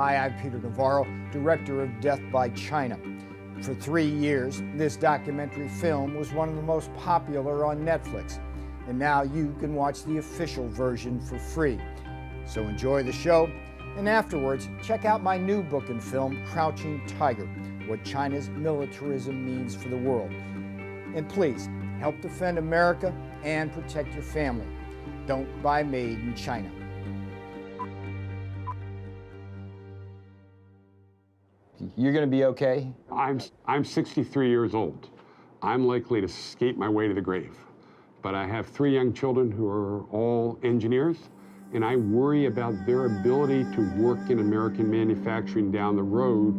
Hi, I'm Peter Navarro, director of Death by China. For 3 years, this documentary film was one of the most popular on Netflix. And now you can watch the official version for free. So enjoy the show, and afterwards, check out my new book and film, Crouching Tiger, What China's Militarism Means for the World. And please, help defend America and protect your family. Don't buy made in China. You're going to be okay? I'm 63 years old. I'm likely to skate my way to the grave. But I have 3 young children who are all engineers, and I worry about their ability to work in American manufacturing down the road.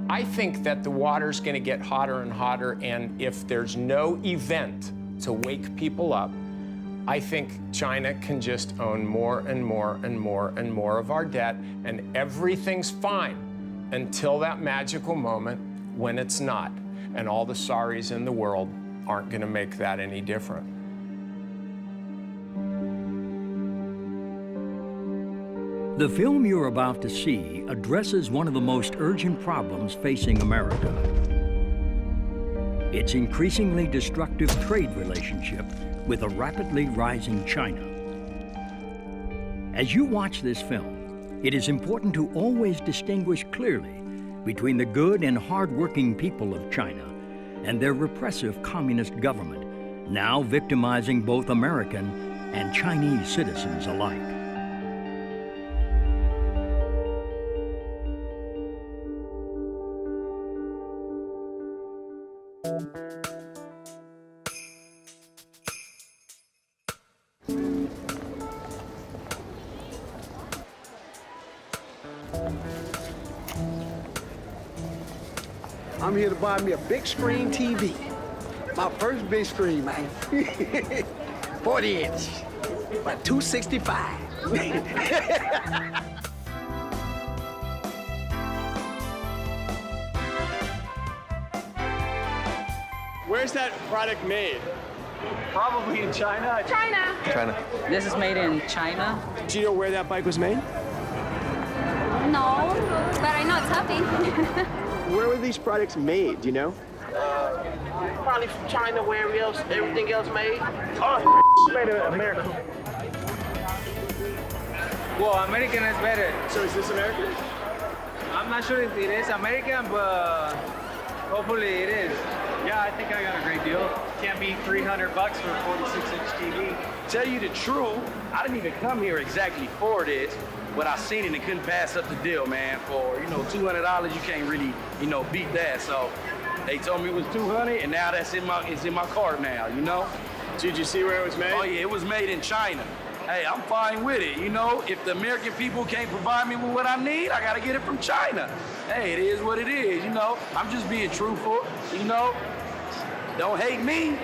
I think that the water's going to get hotter and hotter, and if there's no event to wake people up, I think China can just own more and more and more and more of our debt, and everything's fine until that magical moment when it's not. And all the sorries in the world aren't going to make that any different. The film you're about to see addresses one of the most urgent problems facing America. Its increasingly destructive trade relationship with a rapidly rising China. As you watch this film, it is important to always distinguish clearly between the good and hard-working people of China and their repressive communist government, now victimizing both American and Chinese citizens alike. I'm here to buy me a big screen TV. My first big screen, man. 40 inch, about 265. Where's that product made? Probably in China. China. This is made in China. Do you know where that bike was made? No, but I know it's healthy. Where were these products made, do you know? Probably from China, where else, everything else made. Oh, made in America. Well, American is better. So is this American? I'm not sure if it is American, but hopefully it is. Yeah, I think I got a great deal. Can't beat $300 for a 46-inch TV. Tell you the truth, I didn't even come here exactly for this, but I seen it and couldn't pass up the deal, man. For, $200, you can't really, beat that. So they told me it was $200, and now it's in my cart now, Did you see where it was made? Oh yeah, it was made in China. Hey, I'm fine with it, If the American people can't provide me with what I need, I gotta get it from China. Hey, it is what it is, I'm just being truthful, Don't hate me.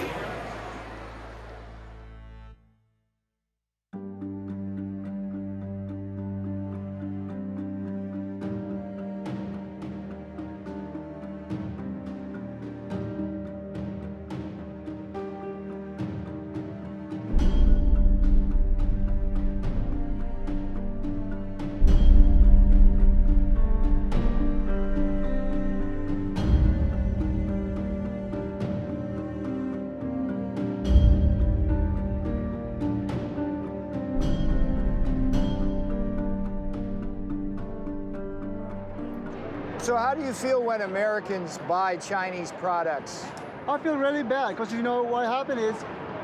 So how do you feel when Americans buy Chinese products? I feel really bad because what happened is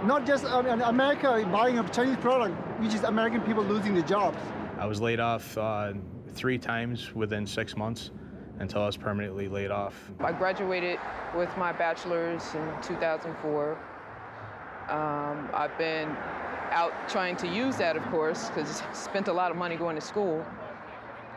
not just America buying a Chinese product, which is American people losing their jobs. I was laid off 3 times within 6 months. until I was permanently laid off. I graduated with my bachelor's in 2004. I've been out trying to use that, of course, because I spent a lot of money going to school,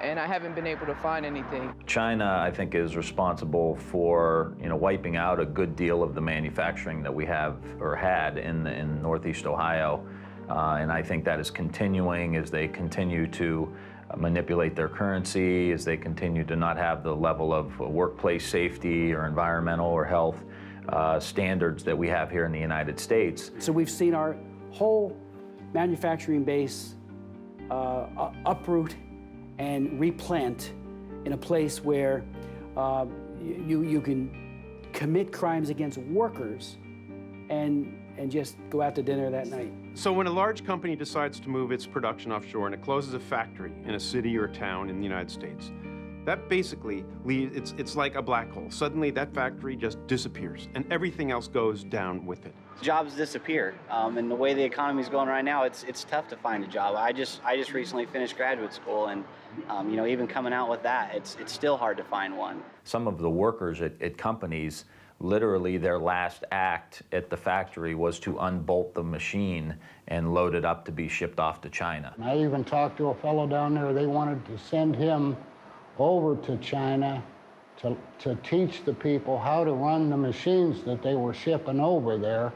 and I haven't been able to find anything. China, I think, is responsible for, wiping out a good deal of the manufacturing that we have or had in Northeast Ohio. And I think that is continuing as they continue to manipulate their currency, as they continue to not have the level of workplace safety or environmental or health standards that we have here in the United States. So we've seen our whole manufacturing base uproot and replant in a place where you can commit crimes against workers and just go out to dinner that night. So when a large company decides to move its production offshore and it closes a factory in a city or a town in the United States, that basically leaves, it's like a black hole. Suddenly that factory just disappears and everything else goes down with it. Jobs disappear, and the way the economy's going right now, it's tough to find a job. I just recently finished graduate school, and even coming out with that, it's still hard to find one. Some of the workers at companies, literally their last act at the factory was to unbolt the machine and load it up to be shipped off to China. I even talked to a fellow down there. They wanted to send him over to China to teach the people how to run the machines that they were shipping over there.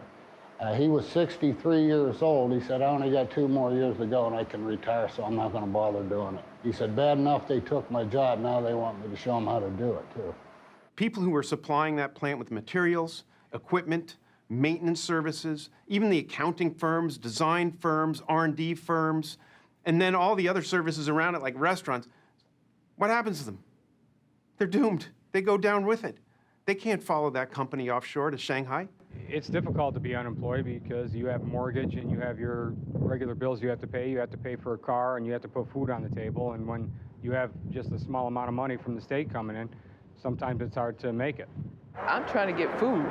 He was 63 years old. He said, I only got 2 more years to go and I can retire, so I'm not going to bother doing it. He said, bad enough they took my job, now they want me to show them how to do it, too. People who were supplying that plant with materials, equipment, maintenance services, even the accounting firms, design firms, R&D firms, and then all the other services around it like restaurants, what happens to them? They're doomed. They go down with it. They can't follow that company offshore to Shanghai. It's difficult to be unemployed because you have a mortgage and you have your regular bills you have to pay. You have to pay for a car and you have to put food on the table. And when you have just a small amount of money from the state coming in, sometimes it's hard to make it. I'm trying to get food.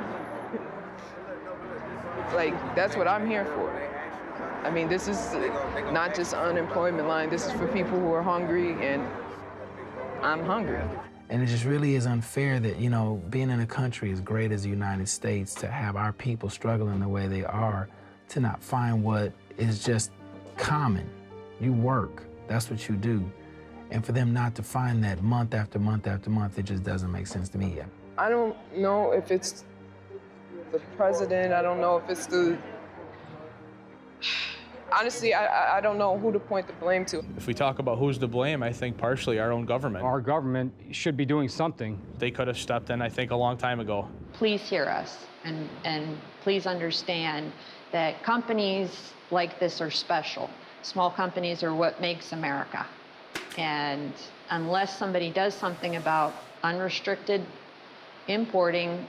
That's what I'm here for. I mean, this is not just unemployment line. This is for people who are hungry, and I'm hungry. And it just really is unfair that, being in a country as great as the United States, to have our people struggling the way they are, to not find what is just common. You work, that's what you do. And for them not to find that month after month after month, it just doesn't make sense to me yet. I don't know if it's the president, I don't know if it's the... Honestly, I don't know who to point the blame to. If we talk about who's to blame, I think partially our own government. Our government should be doing something. They could have stepped in, I think, a long time ago. Please hear us and please understand that companies like this are special. Small companies are what makes America. And unless somebody does something about unrestricted importing,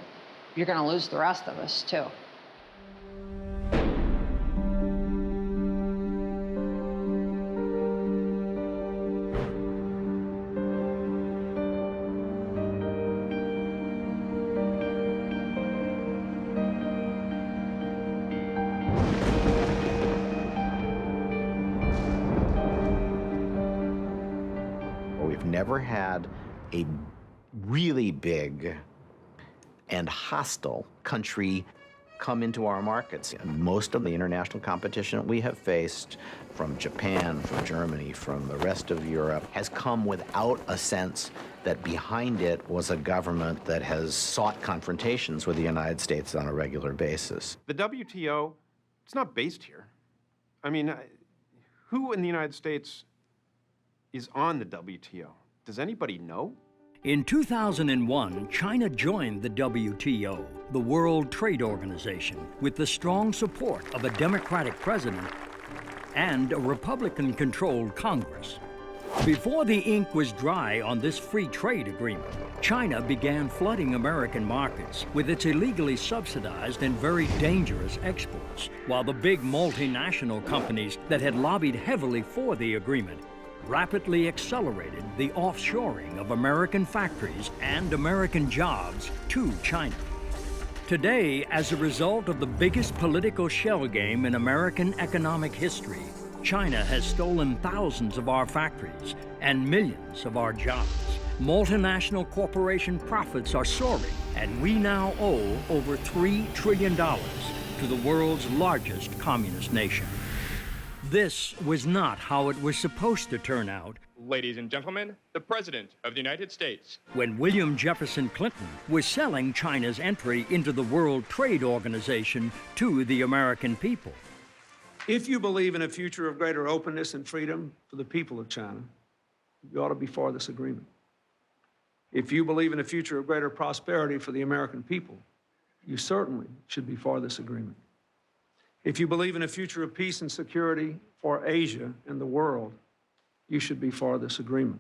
you're going to lose the rest of us, too. We've never had a really big and hostile country come into our markets. Most of the international competition we have faced from Japan, from Germany, from the rest of Europe has come without a sense that behind it was a government that has sought confrontations with the United States on a regular basis. The WTO, it's not based here. I mean, who in the United States is on the WTO? Does anybody know? In 2001, China joined the WTO, the World Trade Organization, with the strong support of a Democratic president and a Republican-controlled Congress. Before the ink was dry on this free trade agreement, China began flooding American markets with its illegally subsidized and very dangerous exports, while the big multinational companies that had lobbied heavily for the agreement rapidly accelerated the offshoring of American factories and American jobs to China. Today, as a result of the biggest political shell game in American economic history, China has stolen thousands of our factories and millions of our jobs. multinational corporation profits are soaring, and we now owe over $3 trillion to the world's largest communist nation. This was not how it was supposed to turn out. Ladies and gentlemen, the President of the United States. When William Jefferson Clinton was selling China's entry into the World Trade Organization to the American people. If you believe in a future of greater openness and freedom for the people of China, you ought to be for this agreement. If you believe in a future of greater prosperity for the American people, you certainly should be for this agreement. If you believe in a future of peace and security for Asia and the world, you should be for this agreement.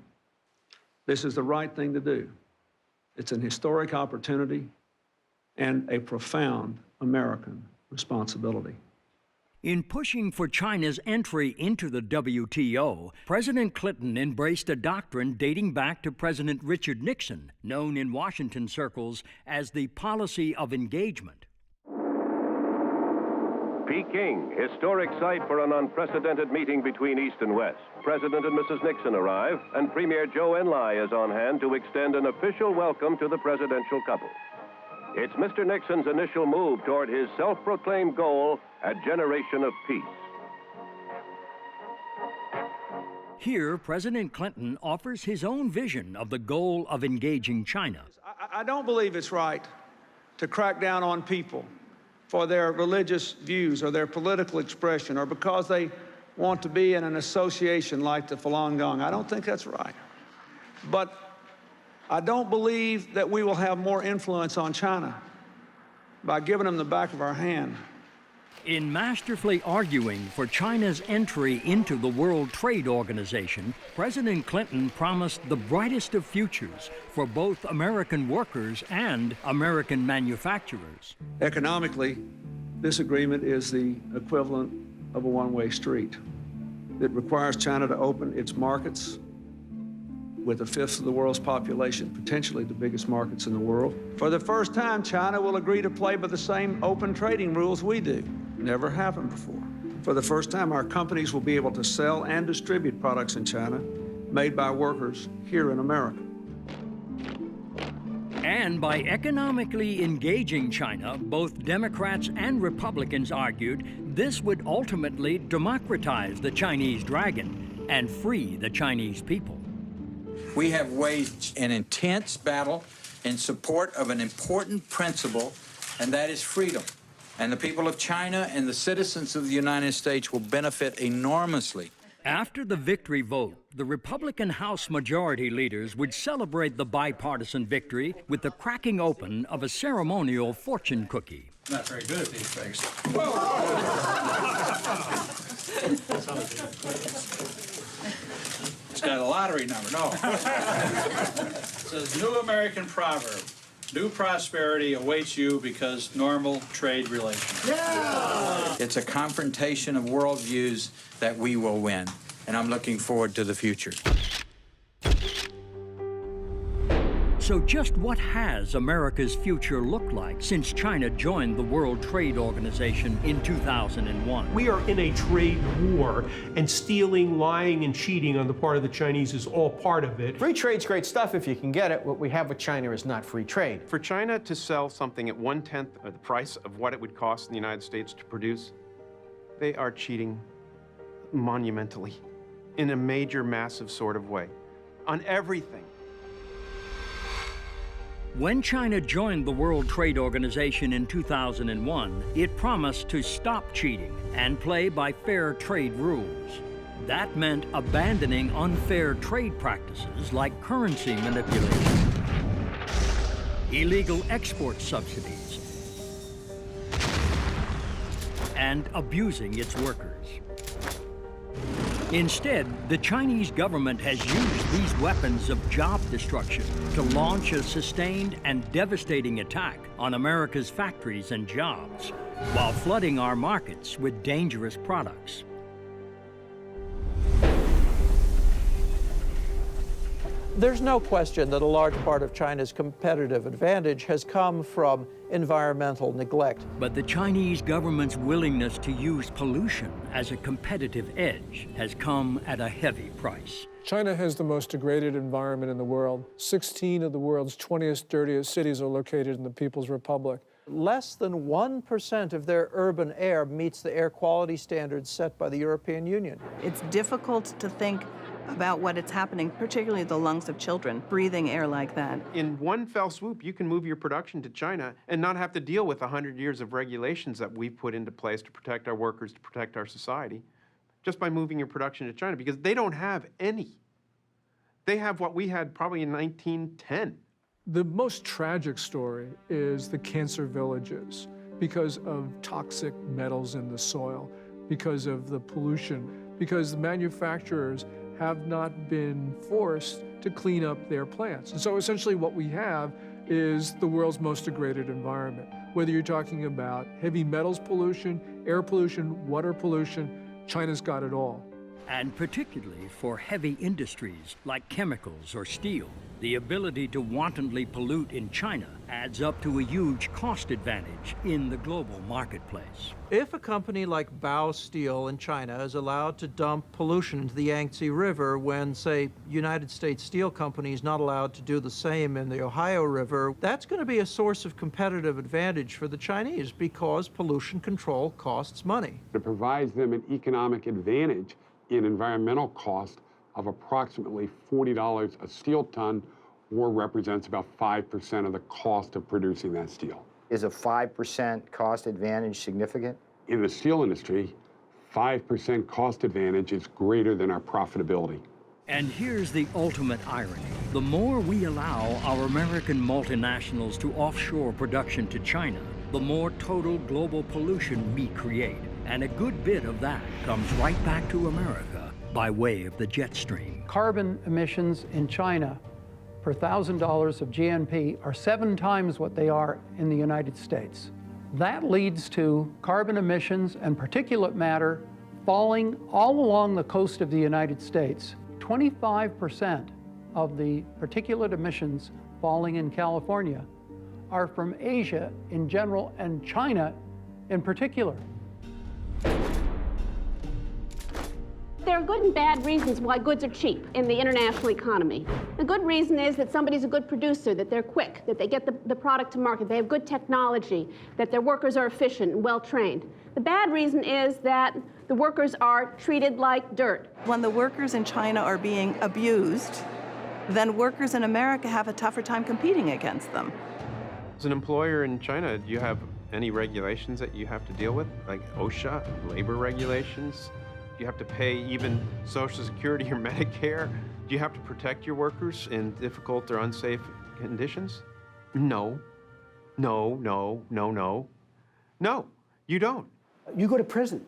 This is the right thing to do. It's an historic opportunity and a profound American responsibility. In pushing for China's entry into the WTO, President Clinton embraced a doctrine dating back to President Richard Nixon, known in Washington circles as the policy of engagement. Peking, historic site for an unprecedented meeting between East and West. President and Mrs. Nixon arrive, and Premier Zhou Enlai is on hand to extend an official welcome to the presidential couple. It's Mr. Nixon's initial move toward his self-proclaimed goal, a generation of peace. Here, President Clinton offers his own vision of the goal of engaging China. I don't believe it's right to crack down on people for their religious views or their political expression or because they want to be in an association like the Falun Gong. I don't think that's right. But I don't believe that we will have more influence on China by giving them the back of our hand. In masterfully arguing for China's entry into the World Trade Organization, President Clinton promised the brightest of futures for both American workers and American manufacturers. Economically, this agreement is the equivalent of a one-way street. It requires China to open its markets with a fifth of the world's population, potentially the biggest markets in the world. For the first time, China will agree to play by the same open trading rules we do. Never happened before. For the first time, our companies will be able to sell and distribute products in China made by workers here in America. And by economically engaging China, both Democrats and Republicans argued this would ultimately democratize the Chinese dragon and free the Chinese people. We have waged an intense battle in support of an important principle, and that is freedom. And the people of China and the citizens of the United States will benefit enormously. After the victory vote, the Republican House Majority Leaders would celebrate the bipartisan victory with the cracking open of a ceremonial fortune cookie. Not very good at these things. It's got a lottery number, no. It says, new American proverb. New prosperity awaits you because normal trade relations. Yeah! It's a confrontation of worldviews that we will win, and I'm looking forward to the future. So just what has America's future looked like since China joined the World Trade Organization in 2001? We are in a trade war, and stealing, lying, and cheating on the part of the Chinese is all part of it. Free trade's great stuff if you can get it. What we have with China is not free trade. For China to sell something at 1/10 of the price of what it would cost in the United States to produce, they are cheating monumentally in a major, massive sort of way on everything. When China joined the World Trade Organization in 2001, it promised to stop cheating and play by fair trade rules. That meant abandoning unfair trade practices like currency manipulation, illegal export subsidies, and abusing its workers. Instead, the Chinese government has used these weapons of job destruction to launch a sustained and devastating attack on America's factories and jobs, while flooding our markets with dangerous products. There's no question that a large part of China's competitive advantage has come from environmental neglect. But the Chinese government's willingness to use pollution as a competitive edge has come at a heavy price. China has the most degraded environment in the world. 16 of the world's 20th dirtiest cities are located in the People's Republic. Less than 1% of their urban air meets the air quality standards set by the European Union. It's difficult to think about what is happening, particularly the lungs of children, breathing air like that. In one fell swoop, you can move your production to China and not have to deal with 100 years of regulations that we've put into place to protect our workers, to protect our society, just by moving your production to China, because they don't have any. They have what we had probably in 1910. The most tragic story is the cancer villages because of toxic metals in the soil, because of the pollution, because the manufacturers have not been forced to clean up their plants. And so essentially what we have is the world's most degraded environment. Whether you're talking about heavy metals pollution, air pollution, water pollution, China's got it all. And particularly for heavy industries like chemicals or steel, the ability to wantonly pollute in China adds up to a huge cost advantage in the global marketplace. If a company like Bao Steel in China is allowed to dump pollution into the Yangtze River when, say, United States Steel Company is not allowed to do the same in the Ohio River, that's going to be a source of competitive advantage for the Chinese because pollution control costs money. It provides them an economic advantage in environmental cost of approximately $40 a steel ton, or represents about 5% of the cost of producing that steel. Is a 5% cost advantage significant? In the steel industry, 5% cost advantage is greater than our profitability. And here's the ultimate irony. The more we allow our American multinationals to offshore production to China, the more total global pollution we create. And a good bit of that comes right back to America by way of the jet stream. Carbon emissions in China per $1,000 of GNP are 7 times what they are in the United States. That leads to carbon emissions and particulate matter falling all along the coast of the United States. 25% of the particulate emissions falling in California are from Asia in general and China in particular. There are good and bad reasons why goods are cheap in the international economy. The good reason is that somebody's a good producer, that they're quick, that they get the product to market, they have good technology, that their workers are efficient and well-trained. The bad reason is that the workers are treated like dirt. When the workers in China are being abused, then workers in America have a tougher time competing against them. As an employer in China, do you have any regulations that you have to deal with, like OSHA, labor regulations? Do you have to pay even Social Security or Medicare? Do you have to protect your workers in difficult or unsafe conditions? No. No, no, no, no. No, you don't. You go to prison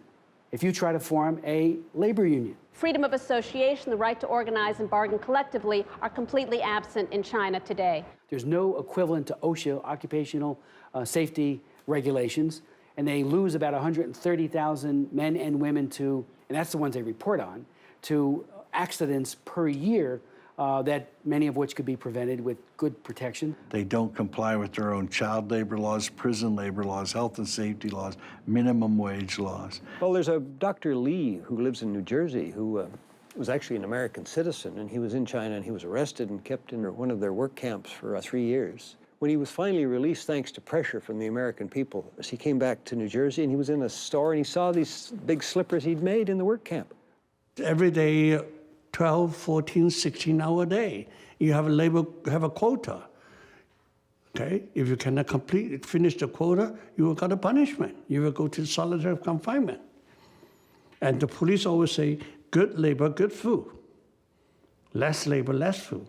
if you try to form a labor union. Freedom of association, the right to organize and bargain collectively are completely absent in China today. There's no equivalent to OSHA, occupational safety regulations, and they lose about 130,000 men and women to, and that's the ones they report on, to accidents per year, that many of which could be prevented with good protection. They don't comply with their own child labor laws, prison labor laws, health and safety laws, minimum wage laws. Well, there's a Dr. Lee who lives in New Jersey who was actually an American citizen, and he was in China, and he was arrested and kept in one of their work camps for 3 years. When he was finally released, thanks to pressure from the American people, he came back to New Jersey, and he was in a store, and he saw these big slippers he'd made in the work camp. Every day, 12, 14, 16-hour day, you have a quota. Okay, if you cannot finish the quota, you will get a punishment. You will go to solitary confinement. And the police always say, good labor, good food. Less labor, less food.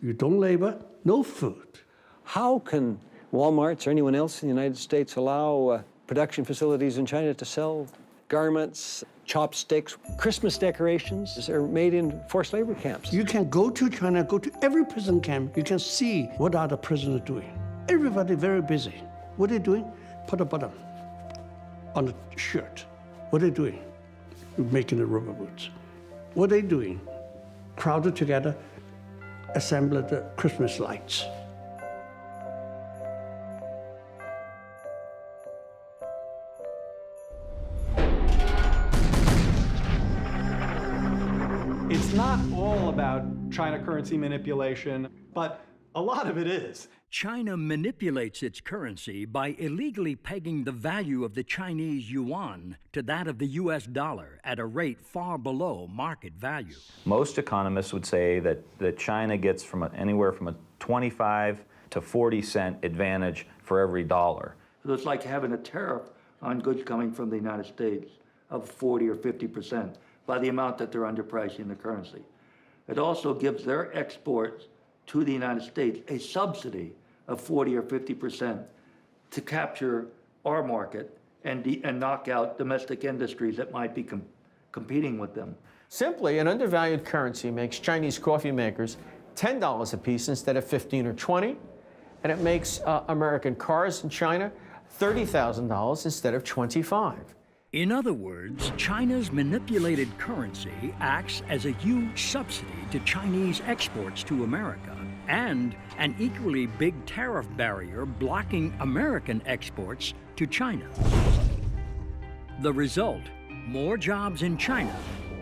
You don't labor, no food. How can Walmarts or anyone else in the United States allow production facilities in China to sell garments, chopsticks, Christmas decorations that are made in forced labor camps? You can go to China, go to every prison camp, you can see what are the prisoners doing. Everybody very busy. What are they doing? Put a button on the shirt. What are they doing? Making the rubber boots. What are they doing? Crowded together, assemble the Christmas lights. It's not all about China currency manipulation, but a lot of it is. China manipulates its currency by illegally pegging the value of the Chinese yuan to that of the US dollar at a rate far below market value. Most economists would say that China gets anywhere from a 25 to 40 cent advantage for every dollar. So it's like having a tariff on goods coming from the United States of 40 or 50% by the amount that they're underpricing the currency. It also gives their exports to the United States a subsidy of 40 or 50% to capture our market and knock out domestic industries that might be competing with them. Simply, an undervalued currency makes Chinese coffee makers $10 a piece instead of 15 or 20, and it makes American cars in China $30,000 instead of 25. In other words, China's manipulated currency acts as a huge subsidy to Chinese exports to America and an equally big tariff barrier blocking American exports to China. The result, more jobs in China,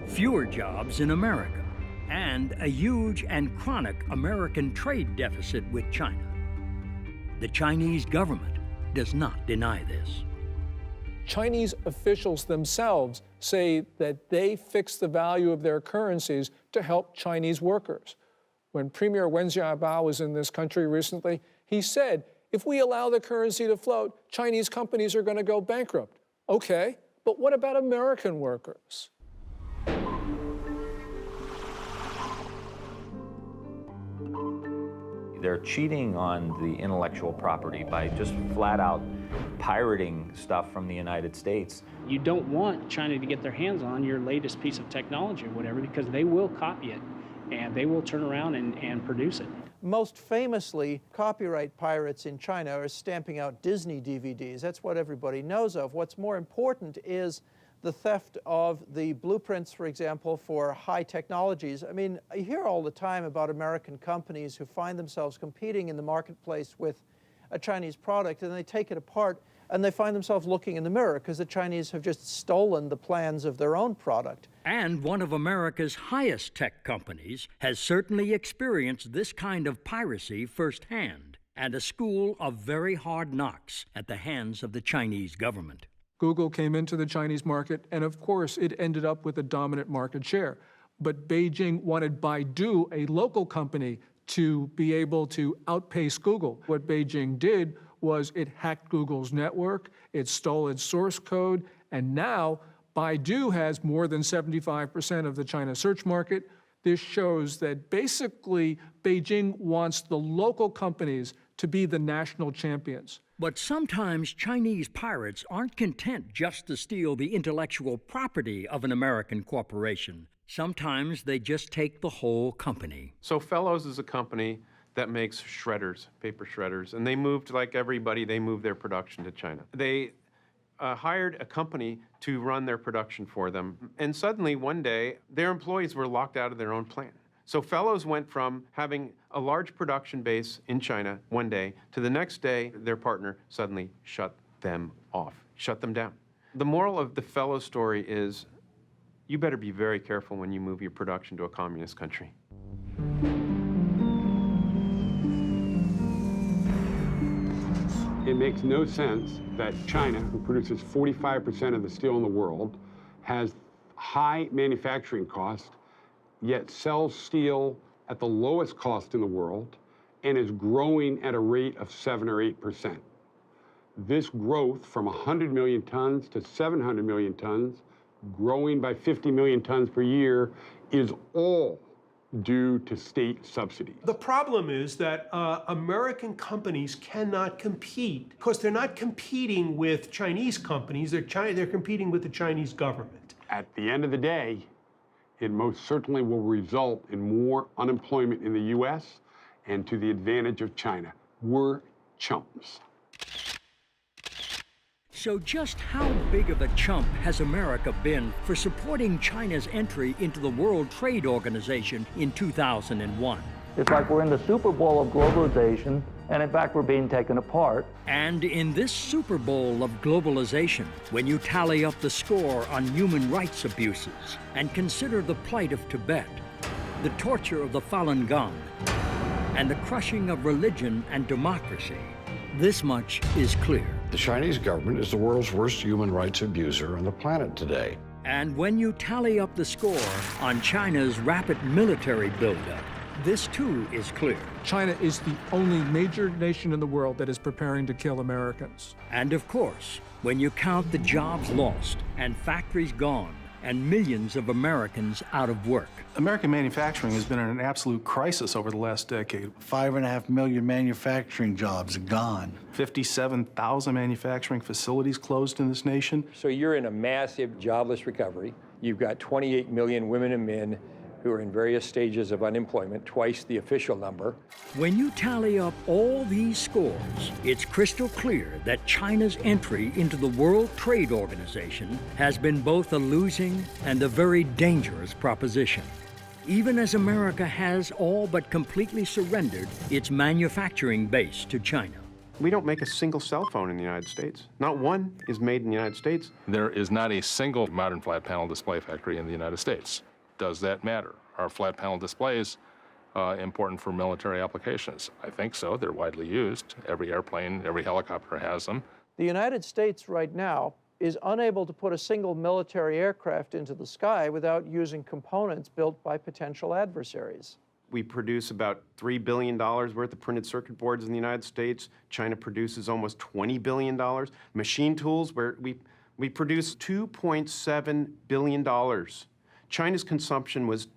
fewer jobs in America, and a huge and chronic American trade deficit with China. The Chinese government does not deny this. Chinese officials themselves say that they fix the value of their currencies to help Chinese workers. When Premier Wen Jiabao was in this country recently, he said, if we allow the currency to float, Chinese companies are going to go bankrupt. Okay, but what about American workers? They're cheating on the intellectual property by just flat out pirating stuff from the United States. You don't want China to get their hands on your latest piece of technology or whatever, because they will copy it and they will turn around and produce it. Most famously, copyright pirates in China are stamping out Disney DVDs. That's what everybody knows of. What's more important is the theft of the blueprints, for example, for high technologies. I mean, I hear all the time about American companies who find themselves competing in the marketplace with a Chinese product, and they take it apart, and they find themselves looking in the mirror because the Chinese have just stolen the plans of their own product. And one of America's highest tech companies has certainly experienced this kind of piracy firsthand, and a school of very hard knocks at the hands of the Chinese government. Google came into the Chinese market, and of course, it ended up with a dominant market share. But Beijing wanted Baidu, a local company, to be able to outpace Google. What Beijing did was it hacked Google's network, it stole its source code, and now Baidu has more than 75% of the China search market. This shows that basically Beijing wants the local companies to be the national champions. But sometimes Chinese pirates aren't content just to steal the intellectual property of an American corporation. Sometimes they just take the whole company. So Fellows is a company that makes shredders, paper shredders, and they moved, like everybody, they moved their production to China. They hired a company to run their production for them, and suddenly one day their employees were locked out of their own plant. So Fellows went from having a large production base in China one day to the next day their partner suddenly shut them off, shut them down. The moral of the Fellows story is you better be very careful when you move your production to a communist country. It makes no sense that China, who produces 45% of the steel in the world, has high manufacturing costs, yet sells steel at the lowest cost in the world and is growing at a rate of 7 or 8%. This growth from 100 million tons to 700 million tons, growing by 50 million tons per year, is all due to state subsidies. The problem is that American companies cannot compete because they're not competing with Chinese companies, they're competing with the Chinese government. At the end of the day, it most certainly will result in more unemployment in the U.S. and to the advantage of China. We're chumps. So just how big of a chump has America been for supporting China's entry into the World Trade Organization in 2001? It's like we're in the Super Bowl of globalization, and in fact, we're being taken apart. And in this Super Bowl of globalization, when you tally up the score on human rights abuses and consider the plight of Tibet, the torture of the Falun Gong, and the crushing of religion and democracy, this much is clear. The Chinese government is the world's worst human rights abuser on the planet today. And when you tally up the score on China's rapid military buildup, this too is clear. China is the only major nation in the world that is preparing to kill Americans. And of course, when you count the jobs lost and factories gone and millions of Americans out of work. American manufacturing has been in an absolute crisis over the last decade. 5.5 million manufacturing jobs gone. 57,000 manufacturing facilities closed in this nation. So you're in a massive jobless recovery. You've got 28 million women and men who are in various stages of unemployment, twice the official number. When you tally up all these scores, it's crystal clear that China's entry into the World Trade Organization has been both a losing and a very dangerous proposition. Even as America has all but completely surrendered its manufacturing base to China. We don't make a single cell phone in the United States. Not one is made in the United States. There is not a single modern flat panel display factory in the United States. Does that matter? Are flat panel displays important for military applications? I think so. They're widely used. Every airplane, every helicopter has them. The United States right now is unable to put a single military aircraft into the sky without using components built by potential adversaries. We produce about $3 billion worth of printed circuit boards in the United States. China produces almost $20 billion. Machine tools, where we produce $2.7 billion. China's consumption was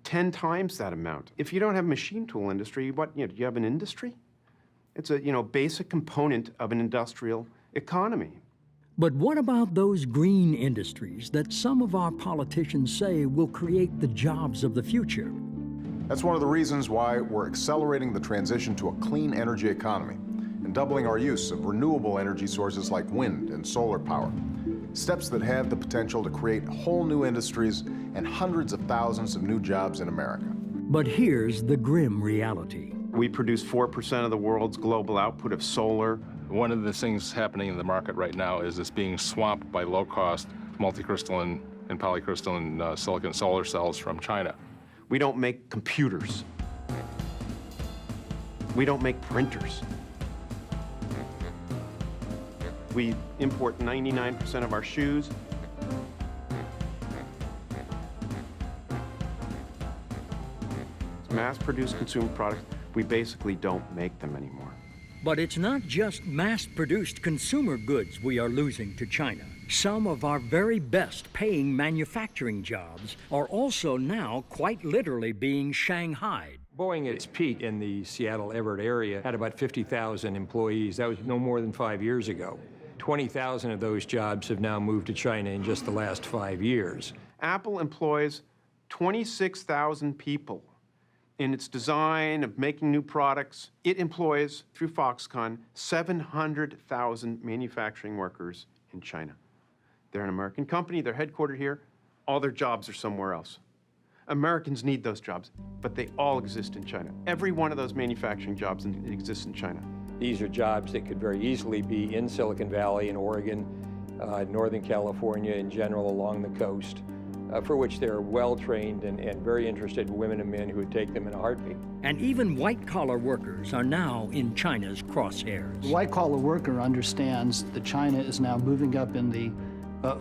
10 times that amount. If you don't have a machine tool industry, what, do you have an industry? It's a, basic component of an industrial economy. But what about those green industries that some of our politicians say will create the jobs of the future? That's one of the reasons why we're accelerating the transition to a clean energy economy and doubling our use of renewable energy sources like wind and solar power. Steps that have the potential to create whole new industries and hundreds of thousands of new jobs in America. But here's the grim reality. We produce 4% of the world's global output of solar. One of the things happening in the market right now is it's being swamped by low-cost multicrystalline and polycrystalline silicon solar cells from China. We don't make computers. We don't make printers. We import 99% of our shoes. Mass-produced consumer products, we basically don't make them anymore. But it's not just mass-produced consumer goods we are losing to China. Some of our very best paying manufacturing jobs are also now quite literally being shanghaied. Boeing at its peak in the Seattle-Everett area had about 50,000 employees. That was no more than 5 years ago. 20,000 of those jobs have now moved to China in just the last 5 years. Apple employs 26,000 people in its design of making new products. It employs, through Foxconn, 700,000 manufacturing workers in China. They're an American company, they're headquartered here, all their jobs are somewhere else. Americans need those jobs, but they all exist in China. Every one of those manufacturing jobs exists in China. These are jobs that could very easily be in Silicon Valley, in Oregon, Northern California in general, along the coast, for which there are well-trained and very interested women and men who would take them in a heartbeat. And even white-collar workers are now in China's crosshairs. The white-collar worker understands that China is now moving up in the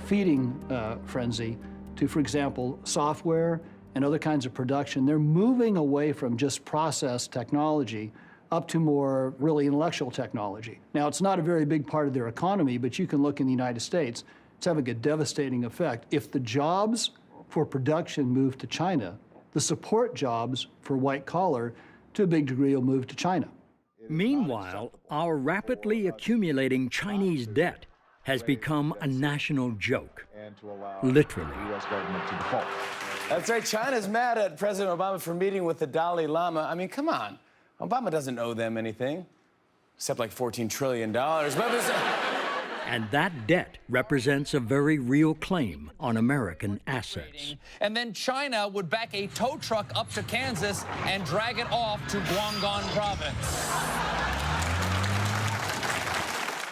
feeding frenzy to, for example, software and other kinds of production. They're moving away from just process technology up to more really intellectual technology. Now, it's not a very big part of their economy, but you can look in the United States, it's having a devastating effect. If the jobs for production move to China, the support jobs for white collar, to a big degree, will move to China. Meanwhile, our rapidly accumulating Chinese debt has become a national joke, literally. That's right, China's mad at President Obama for meeting with the Dalai Lama. I mean, come on. Obama doesn't owe them anything, except like $14 trillion. But And that debt represents a very real claim on American assets. And then China would back a tow truck up to Kansas and drag it off to Guangdong province.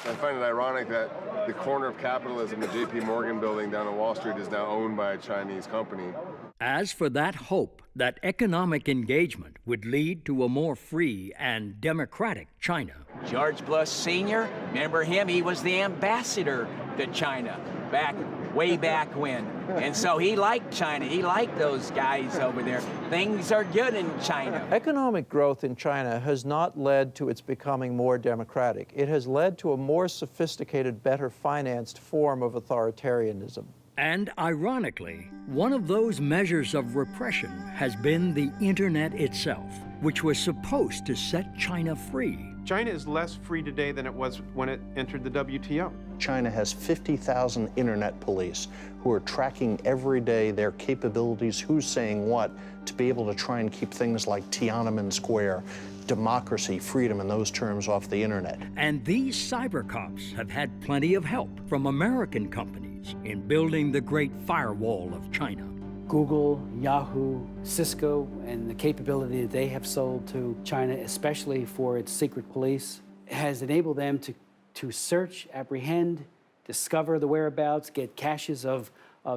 I find it ironic that the corner of capitalism, the J.P. Morgan building down on Wall Street, is now owned by a Chinese company. As for that hope that economic engagement would lead to a more free and democratic China. George Bush Sr., remember him? He was the ambassador to China way back when. And so he liked China. He liked those guys over there. Things are good in China. Economic growth in China has not led to its becoming more democratic. It has led to a more sophisticated, better financed form of authoritarianism. And ironically, one of those measures of repression has been the internet itself, which was supposed to set China free. China is less free today than it was when it entered the WTO. China has 50,000 internet police who are tracking every day their capabilities, who's saying what, to be able to try and keep things like Tiananmen Square, democracy, freedom, and those terms off the internet. And these cyber cops have had plenty of help from American companies in building the great firewall of China. Google, Yahoo, Cisco, and the capability that they have sold to China, especially for its secret police, has enabled them to search, apprehend, discover the whereabouts, get caches of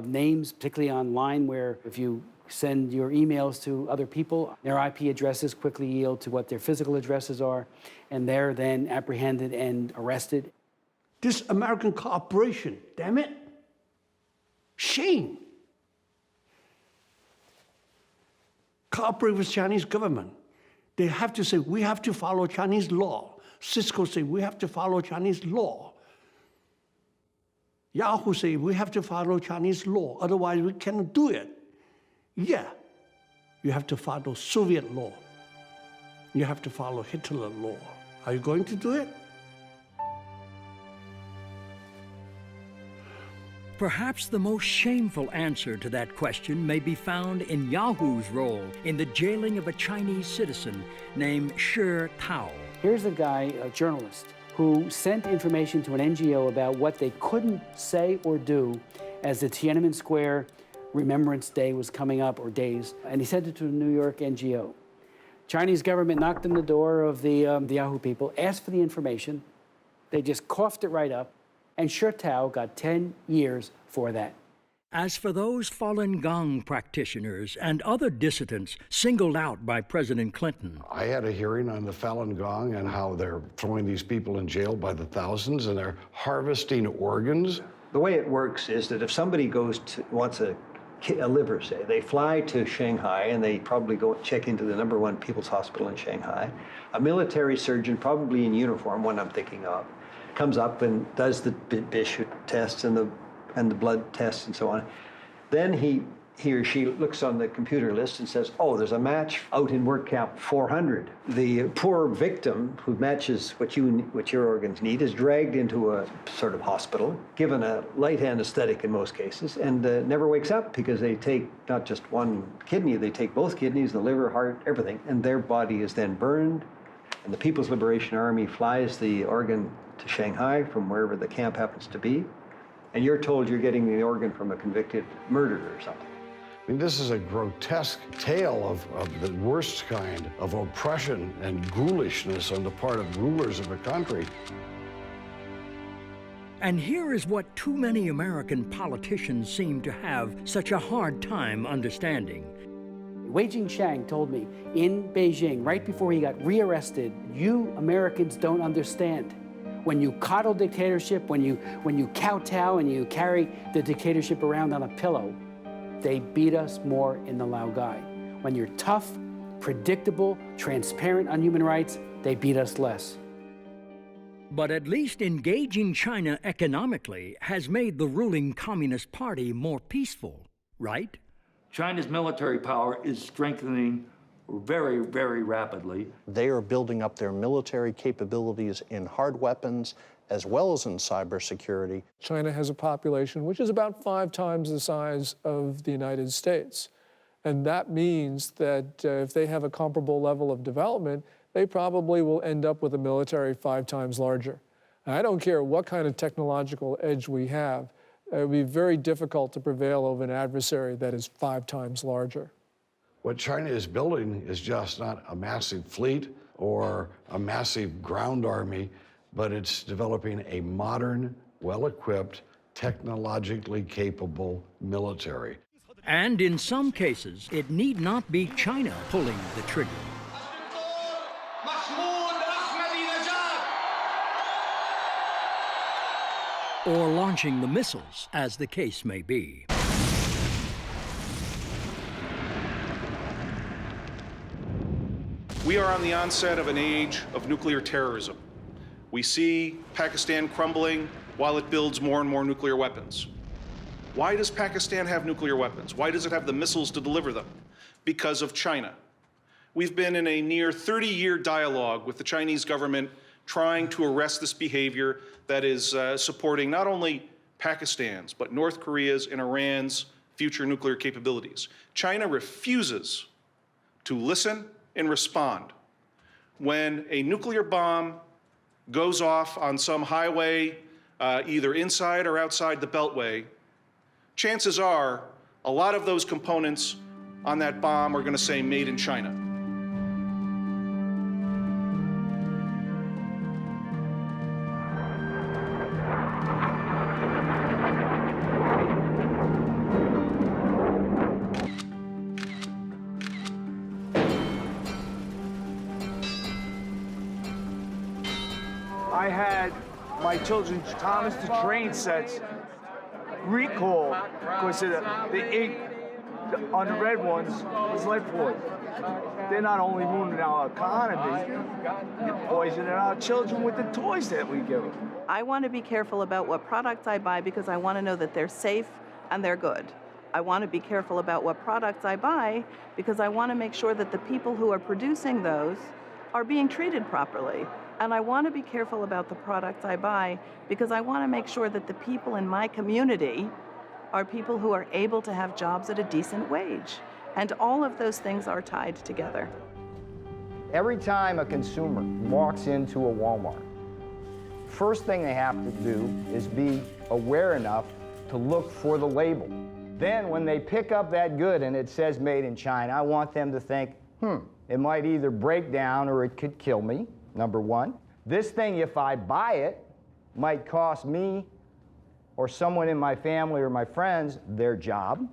names, particularly online, where if you send your emails to other people, their IP addresses quickly yield to what their physical addresses are, and they're then apprehended and arrested. This American corporation, damn it. Shame. Cooperate with Chinese government. They have to say, we have to follow Chinese law. Cisco say, we have to follow Chinese law. Yahoo say, we have to follow Chinese law, otherwise we cannot do it. Yeah, you have to follow Soviet law. You have to follow Hitler law. Are you going to do it? Perhaps the most shameful answer to that question may be found in Yahoo's role in the jailing of a Chinese citizen named Shi Tao. Here's a guy, a journalist, who sent information to an NGO about what they couldn't say or do as the Tiananmen Square Remembrance Day was coming up, or days, and he sent it to a New York NGO. Chinese government knocked on the door of the Yahoo people, asked for the information. They just coughed it right up, and Shi Tao got 10 years for that. As for those Falun Gong practitioners and other dissidents singled out by President Clinton, I had a hearing on the Falun Gong and how they're throwing these people in jail by the thousands and they're harvesting organs. The way it works is that if somebody wants a liver, say, they fly to Shanghai and they probably go check into the #1 People's Hospital in Shanghai. A military surgeon, probably in uniform, one I'm thinking of, comes up and does the Bishop tests and the blood tests and so on. Then he or she looks on the computer list and says, oh, there's a match out in work camp 400. The poor victim who matches what your organs need is dragged into a sort of hospital, given a light anesthetic in most cases, and never wakes up because they take not just one kidney, they take both kidneys, the liver, heart, everything, and their body is then burned, and the People's Liberation Army flies the organ to Shanghai from wherever the camp happens to be, and you're told you're getting the organ from a convicted murderer or something. I mean, this is a grotesque tale of the worst kind of oppression and ghoulishness on the part of rulers of a country. And here is what too many American politicians seem to have such a hard time understanding. Wei Jingsheng told me in Beijing, right before he got rearrested, you Americans don't understand. When you coddle dictatorship, when you kowtow and you carry the dictatorship around on a pillow, they beat us more in the Laogai. When you're tough, predictable, transparent on human rights, they beat us less. But at least engaging China economically has made the ruling Communist Party more peaceful, right? China's military power is strengthening very, very rapidly. They are building up their military capabilities in hard weapons as well as in cybersecurity. China has a population which is about 5 times the size of the United States. And that means that if they have a comparable level of development, they probably will end up with a military 5 times larger. I don't care what kind of technological edge we have, it would be very difficult to prevail over an adversary that is 5 times larger. What China is building is just not a massive fleet or a massive ground army, but it's developing a modern, well-equipped, technologically capable military. And in some cases, it need not be China pulling the trigger. Or launching the missiles, as the case may be. We are on the onset of an age of nuclear terrorism. We see Pakistan crumbling while it builds more and more nuclear weapons. Why does Pakistan have nuclear weapons? Why does it have the missiles to deliver them? Because of China. We've been in a near 30-year dialogue with the Chinese government trying to arrest this behavior that is supporting not only Pakistan's, but North Korea's and Iran's future nuclear capabilities. China refuses to listen and respond. When a nuclear bomb goes off on some highway, either inside or outside the Beltway, chances are a lot of those components on that bomb are going to say made in China. I had my children's Thomas the Train sets recalled because the ink on the red ones was lead poison. They're not only ruining our economy, they're poisoning our children with the toys that we give them. I want to be careful about what products I buy because I want to know that they're safe and they're good. I want to be careful about what products I buy because I want to make sure that the people who are producing those are being treated properly. And I want to be careful about the products I buy because I want to make sure that the people in my community are people who are able to have jobs at a decent wage. And all of those things are tied together. Every time a consumer walks into a Walmart, first thing they have to do is be aware enough to look for the label. Then when they pick up that good and it says made in China, I want them to think, it might either break down or it could kill me. Number one, this thing, if I buy it, might cost me or someone in my family or my friends their job.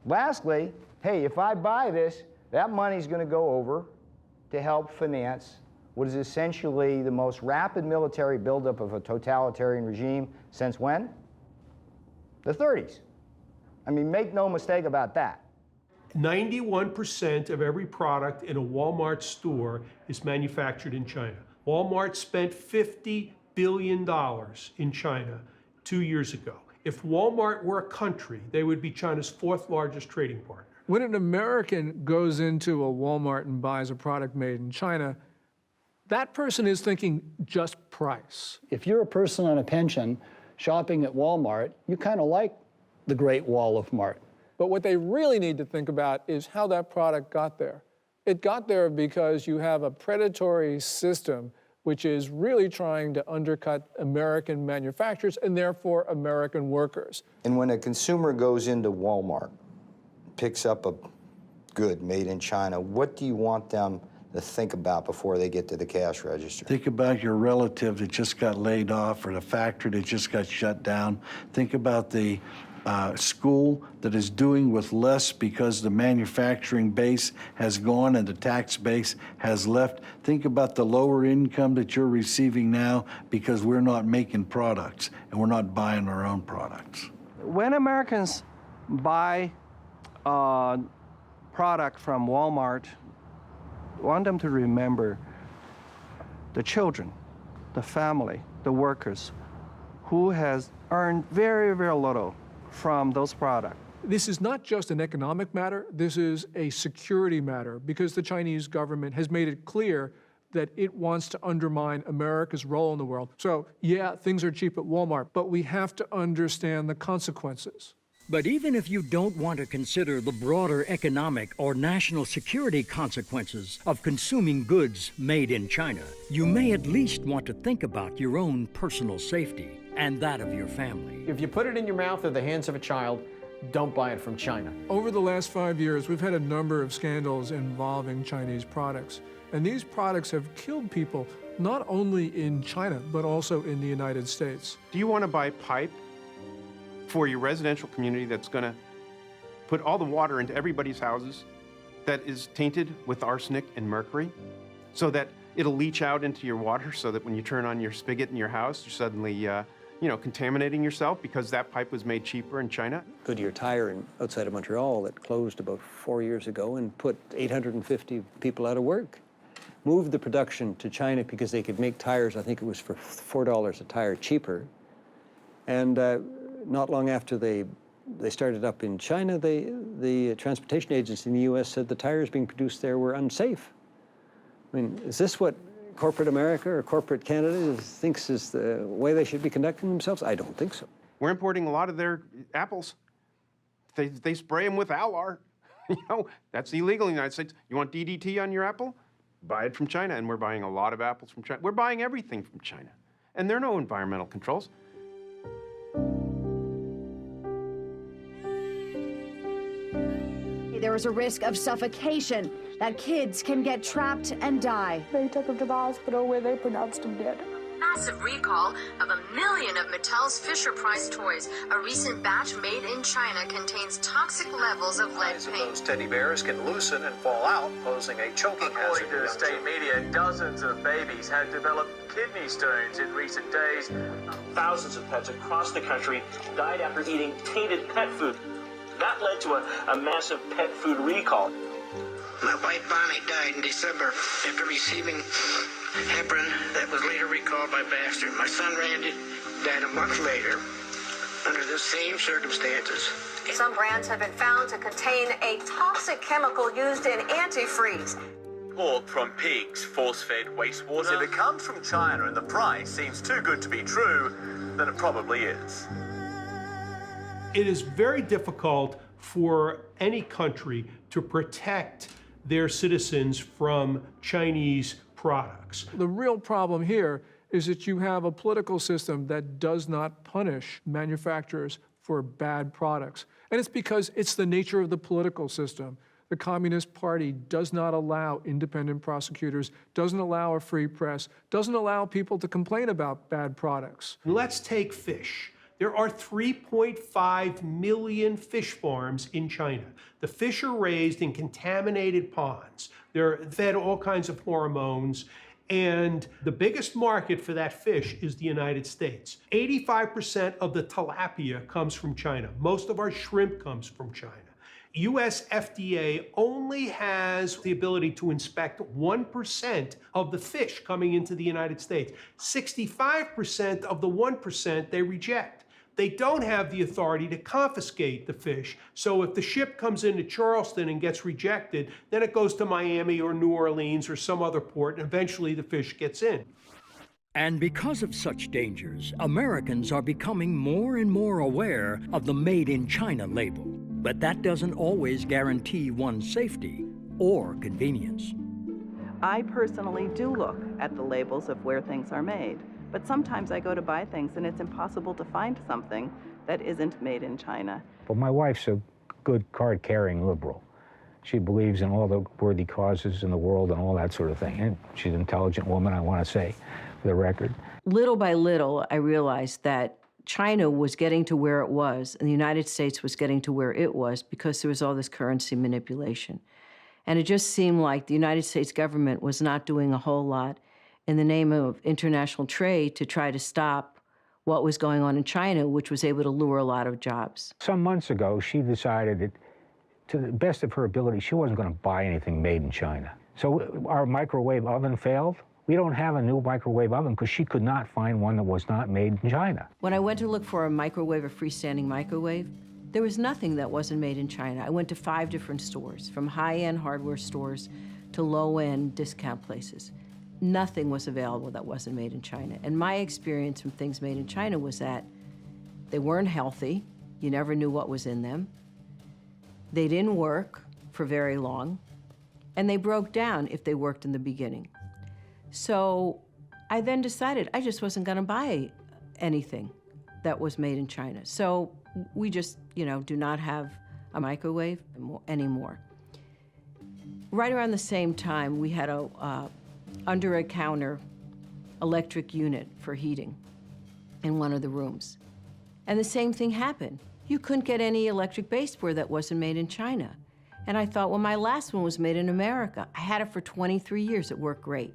Lastly, hey, if I buy this, that money's going to go over to help finance what is essentially the most rapid military buildup of a totalitarian regime since when? The 30s. I mean, make no mistake about that. 91% of every product in a Walmart store is manufactured in China. Walmart spent $50 billion in China 2 years ago. If Walmart were a country, they would be China's 4th largest trading partner. When an American goes into a Walmart and buys a product made in China, that person is thinking just price. If you're a person on a pension shopping at Walmart, you kind of like the Great Wall of Mart. But what they really need to think about is how that product got there. It got there because you have a predatory system which is really trying to undercut American manufacturers and therefore American workers. And when a consumer goes into Walmart, picks up a good made in China, what do you want them to think about before they get to the cash register? Think about your relative that just got laid off or the factory that just got shut down. Think about the school that is doing with less because the manufacturing base has gone and the tax base has left. Think about the lower income that you're receiving now because we're not making products and we're not buying our own products. When Americans buy a product from Walmart, I want them to remember the children, the family, the workers who has earned very, very little from those products. This is not just an economic matter, this is a security matter because the Chinese government has made it clear that it wants to undermine America's role in the world. So yeah, things are cheap at Walmart, but we have to understand the consequences. But even if you don't want to consider the broader economic or national security consequences of consuming goods made in China, you may at least want to think about your own personal safety and that of your family. If you put it in your mouth or the hands of a child, don't buy it from China. Over the last 5 years, we've had a number of scandals involving Chinese products. And these products have killed people, not only in China, but also in the United States. Do you want to buy pipe for your residential community that's going to put all the water into everybody's houses that is tainted with arsenic and mercury so that it'll leach out into your water so that when you turn on your spigot in your house, you're suddenly contaminating yourself because that pipe was made cheaper in China? Goodyear Tire outside of Montreal that closed about 4 years ago and put 850 people out of work. Moved the production to China because they could make tires, I think it was for $4 a tire cheaper. And not long after they started up in China, the transportation agency in the U.S. said the tires being produced there were unsafe. I mean, is this what corporate America or corporate Canada thinks is the way they should be conducting themselves? I don't think so. We're importing a lot of their apples. They spray them with Alar. That's illegal in the United States. You want DDT on your apple? Buy it from China, and we're buying a lot of apples from China. We're buying everything from China, and there are no environmental controls. There is a risk of suffocation, that kids can get trapped and die. They took him to the hospital where they pronounced him dead. Massive recall of 1 million of Mattel's Fisher-Price toys. A recent batch made in China contains toxic levels of lead paint. Those teddy bears can loosen and fall out, posing a choking hazard. According to the state media, dozens of babies had developed kidney stones in recent days. Thousands of pets across the country died after eating tainted pet food. That led to a massive pet food recall. My wife Bonnie died in December after receiving heparin that was later recalled by Baxter. My son Randy died a month later under the same circumstances. Some brands have been found to contain a toxic chemical used in antifreeze. Pork from pigs, force-fed wastewater. If it comes from China and the price seems too good to be true, then it probably is. It is very difficult for any country to protect their citizens from Chinese products. The real problem here is that you have a political system that does not punish manufacturers for bad products. And it's because it's the nature of the political system. The Communist Party does not allow independent prosecutors, doesn't allow a free press, doesn't allow people to complain about bad products. Let's take fish. There are 3.5 million fish farms in China. The fish are raised in contaminated ponds. They're fed all kinds of hormones, and the biggest market for that fish is the United States. 85% of the tilapia comes from China. Most of our shrimp comes from China. US FDA only has the ability to inspect 1% of the fish coming into the United States. 65% of the 1% they reject. They don't have the authority to confiscate the fish. So if the ship comes into Charleston and gets rejected, then it goes to Miami or New Orleans or some other port, and eventually the fish gets in. And because of such dangers, Americans are becoming more and more aware of the Made in China label. But that doesn't always guarantee one's safety or convenience. I personally do look at the labels of where things are made. But sometimes I go to buy things and it's impossible to find something that isn't made in China. But my wife's a good card-carrying liberal. She believes in all the worthy causes in the world and all that sort of thing. And she's an intelligent woman, I want to say, for the record. Little by little, I realized that China was getting to where it was, and the United States was getting to where it was because there was all this currency manipulation. And it just seemed like the United States government was not doing a whole lot in the name of international trade to try to stop what was going on in China, which was able to lure a lot of jobs. Some months ago, she decided that, to the best of her ability, she wasn't going to buy anything made in China. So our microwave oven failed. We don't have a new microwave oven because she could not find one that was not made in China. When I went to look for a microwave, a freestanding microwave, there was nothing that wasn't made in China. I went to 5 different stores, from high-end hardware stores to low-end discount places. Nothing was available that wasn't made in China. And my experience from things made in China was that they weren't healthy, You never knew what was in them. They didn't work for very long, and they broke down if they worked in the beginning. So I then decided I just wasn't gonna buy anything that was made in China. So we just, do not have a microwave anymore. Right around the same time, we had a under-a-counter electric unit for heating in one of the rooms. And the same thing happened. You couldn't get any electric baseboard that wasn't made in China. And I thought, well, my last one was made in America. I had it for 23 years. It worked great.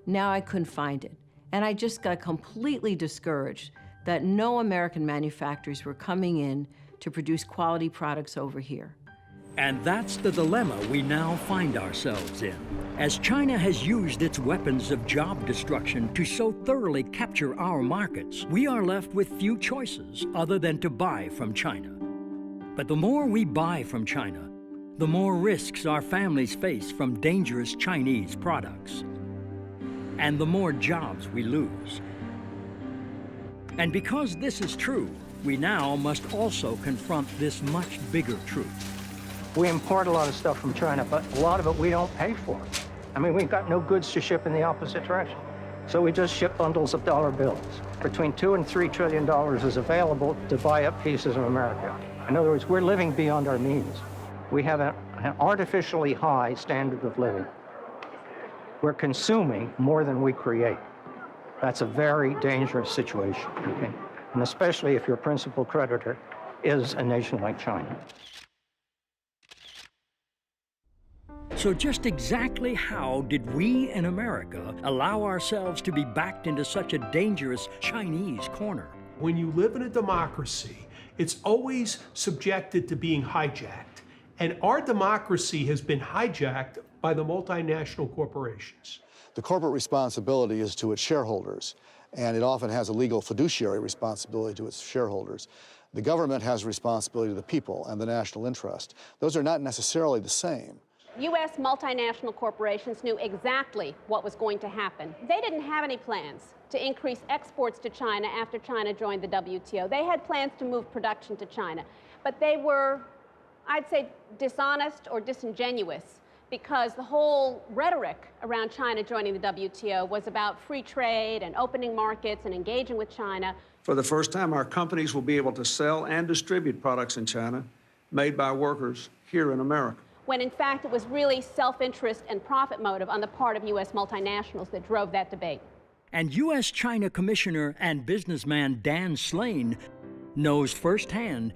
Now I couldn't find it. And I just got completely discouraged that no American manufacturers were coming in to produce quality products over here. And that's the dilemma we now find ourselves in. As China has used its weapons of job destruction to so thoroughly capture our markets, we are left with few choices other than to buy from China. But the more we buy from China, the more risks our families face from dangerous Chinese products, and the more jobs we lose. And because this is true, we now must also confront this much bigger truth. We import a lot of stuff from China, but a lot of it we don't pay for. I mean, we've got no goods to ship in the opposite direction. So we just ship bundles of dollar bills. Between $2 and $3 trillion is available to buy up pieces of America. In other words, we're living beyond our means. We have an artificially high standard of living. We're consuming more than we create. That's a very dangerous situation, okay? And especially if your principal creditor is a nation like China. So just exactly how did we in America allow ourselves to be backed into such a dangerous Chinese corner? When you live in a democracy, it's always subjected to being hijacked. And our democracy has been hijacked by the multinational corporations. The corporate responsibility is to its shareholders, and it often has a legal fiduciary responsibility to its shareholders. The government has a responsibility to the people and the national interest. Those are not necessarily the same. U.S. multinational corporations knew exactly what was going to happen. They didn't have any plans to increase exports to China after China joined the WTO. They had plans to move production to China, but they were, I'd say, dishonest or disingenuous, because the whole rhetoric around China joining the WTO was about free trade and opening markets and engaging with China. For the first time, our companies will be able to sell and distribute products in China made by workers here in America. When in fact it was really self-interest and profit motive on the part of U.S. multinationals that drove that debate. And U.S. China Commissioner and businessman Dan Slane knows firsthand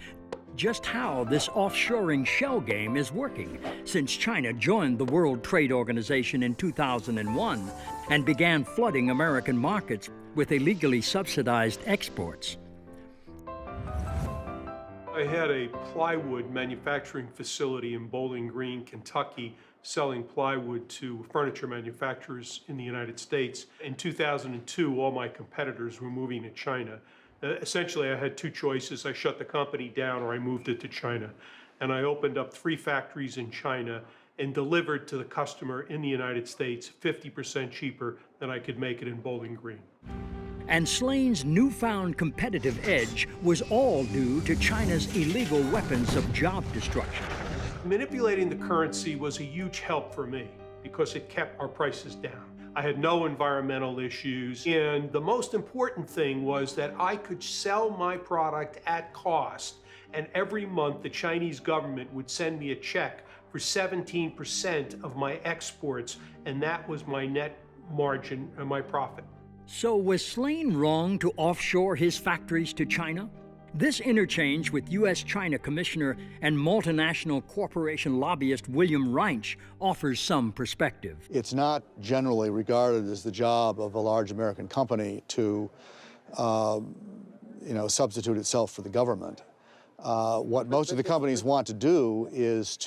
just how this offshoring shell game is working since China joined the World Trade Organization in 2001 and began flooding American markets with illegally subsidized exports. I had a plywood manufacturing facility in Bowling Green, Kentucky, selling plywood to furniture manufacturers in the United States. In 2002, all my competitors were moving to China. Essentially, I had two choices. I shut the company down or I moved it to China. And I opened up 3 factories in China and delivered to the customer in the United States 50% cheaper than I could make it in Bowling Green. And Slane's newfound competitive edge was all due to China's illegal weapons of job destruction. Manipulating the currency was a huge help for me because it kept our prices down. I had no environmental issues, and the most important thing was that I could sell my product at cost, and every month the Chinese government would send me a check for 17% of my exports, and that was my net margin and my profit. So was Slane wrong to offshore his factories to China? This interchange with U.S. China Commissioner and multinational corporation lobbyist William Reinsch offers some perspective. It's not generally regarded as the job of a large American company to, substitute itself for the government. What most of the companies want to do is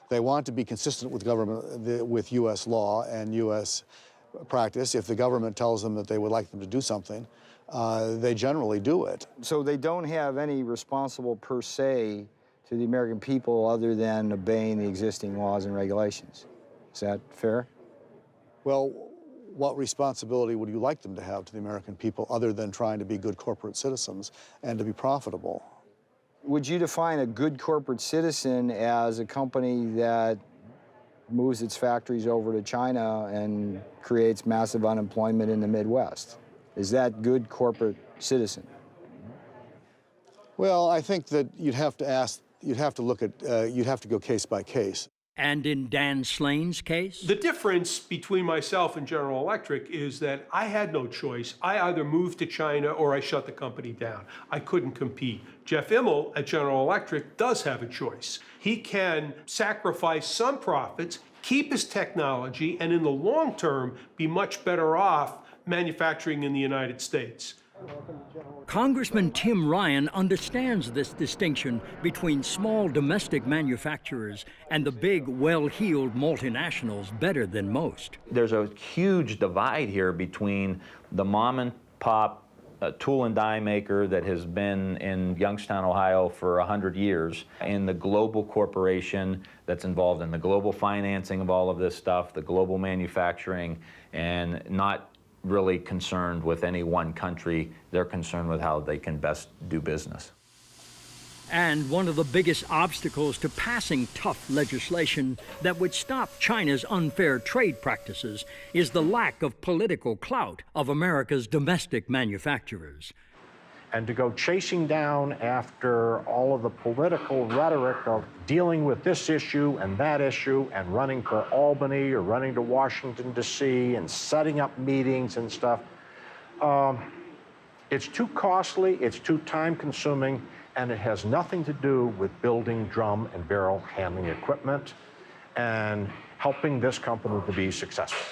they want to be consistent with government, with U.S. law and U.S. practice. If the government tells them that they would like them to do something, they generally do it. So they don't have any responsible per se to the American people other than obeying the existing laws and regulations. Is that fair? Well, what responsibility would you like them to have to the American people other than trying to be good corporate citizens and to be profitable? would you define a good corporate citizen as a company that moves its factories over to China and creates massive unemployment in the Midwest? Is that good corporate citizen? Well, I think that you'd have to go case by case. And in Dan Slane's case? The difference between myself and General Electric is that I had no choice. I either moved to China or I shut the company down. I couldn't compete. Jeff Immelt at General Electric does have a choice. He can sacrifice some profits, keep his technology, and in the long term, be much better off manufacturing in the United States. Congressman Tim Ryan understands this distinction between small domestic manufacturers and the big, well-heeled multinationals better than most. There's a huge divide here between the mom and pop tool and die maker that has been in Youngstown, Ohio for 100 years, and the global corporation that's involved in the global financing of all of this stuff, the global manufacturing, and not really concerned with any one country. They're concerned with how they can best do business. And one of the biggest obstacles to passing tough legislation that would stop China's unfair trade practices is the lack of political clout of America's domestic manufacturers. And to go chasing down after all of the political rhetoric of dealing with this issue and that issue and running for Albany or running to Washington, D.C. and setting up meetings and stuff, it's too costly, it's too time-consuming, and it has nothing to do with building drum and barrel handling equipment and helping this company to be successful.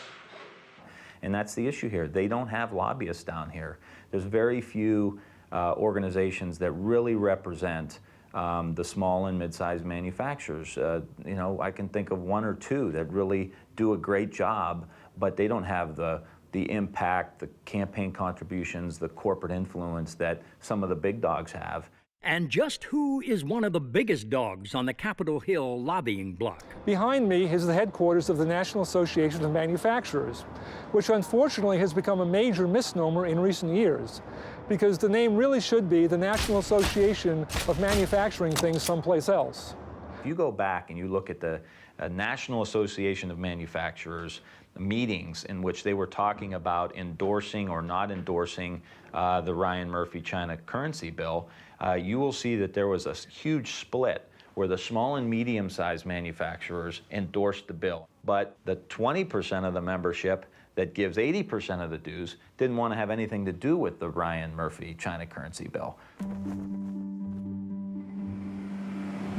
And that's the issue here. They don't have lobbyists down here. There's very few organizations that really represent the small and mid-sized manufacturers. You know, I can think of one or two that really do a great job, but they don't have the impact, the campaign contributions, the corporate influence that some of the big dogs have. And just who is one of the biggest dogs on the Capitol Hill lobbying block? Behind me is the headquarters of the National Association of Manufacturers, which unfortunately has become a major misnomer in recent years, because the name really should be the National Association of Manufacturing Things Someplace Else. If you go back and you look at the National Association of Manufacturers meetings in which they were talking about endorsing or not endorsing the Ryan Murphy China currency bill, you will see that there was a huge split where the small and medium-sized manufacturers endorsed the bill. But the 20% of the membership that gives 80% of the dues didn't want to have anything to do with the Ryan Murphy China currency bill.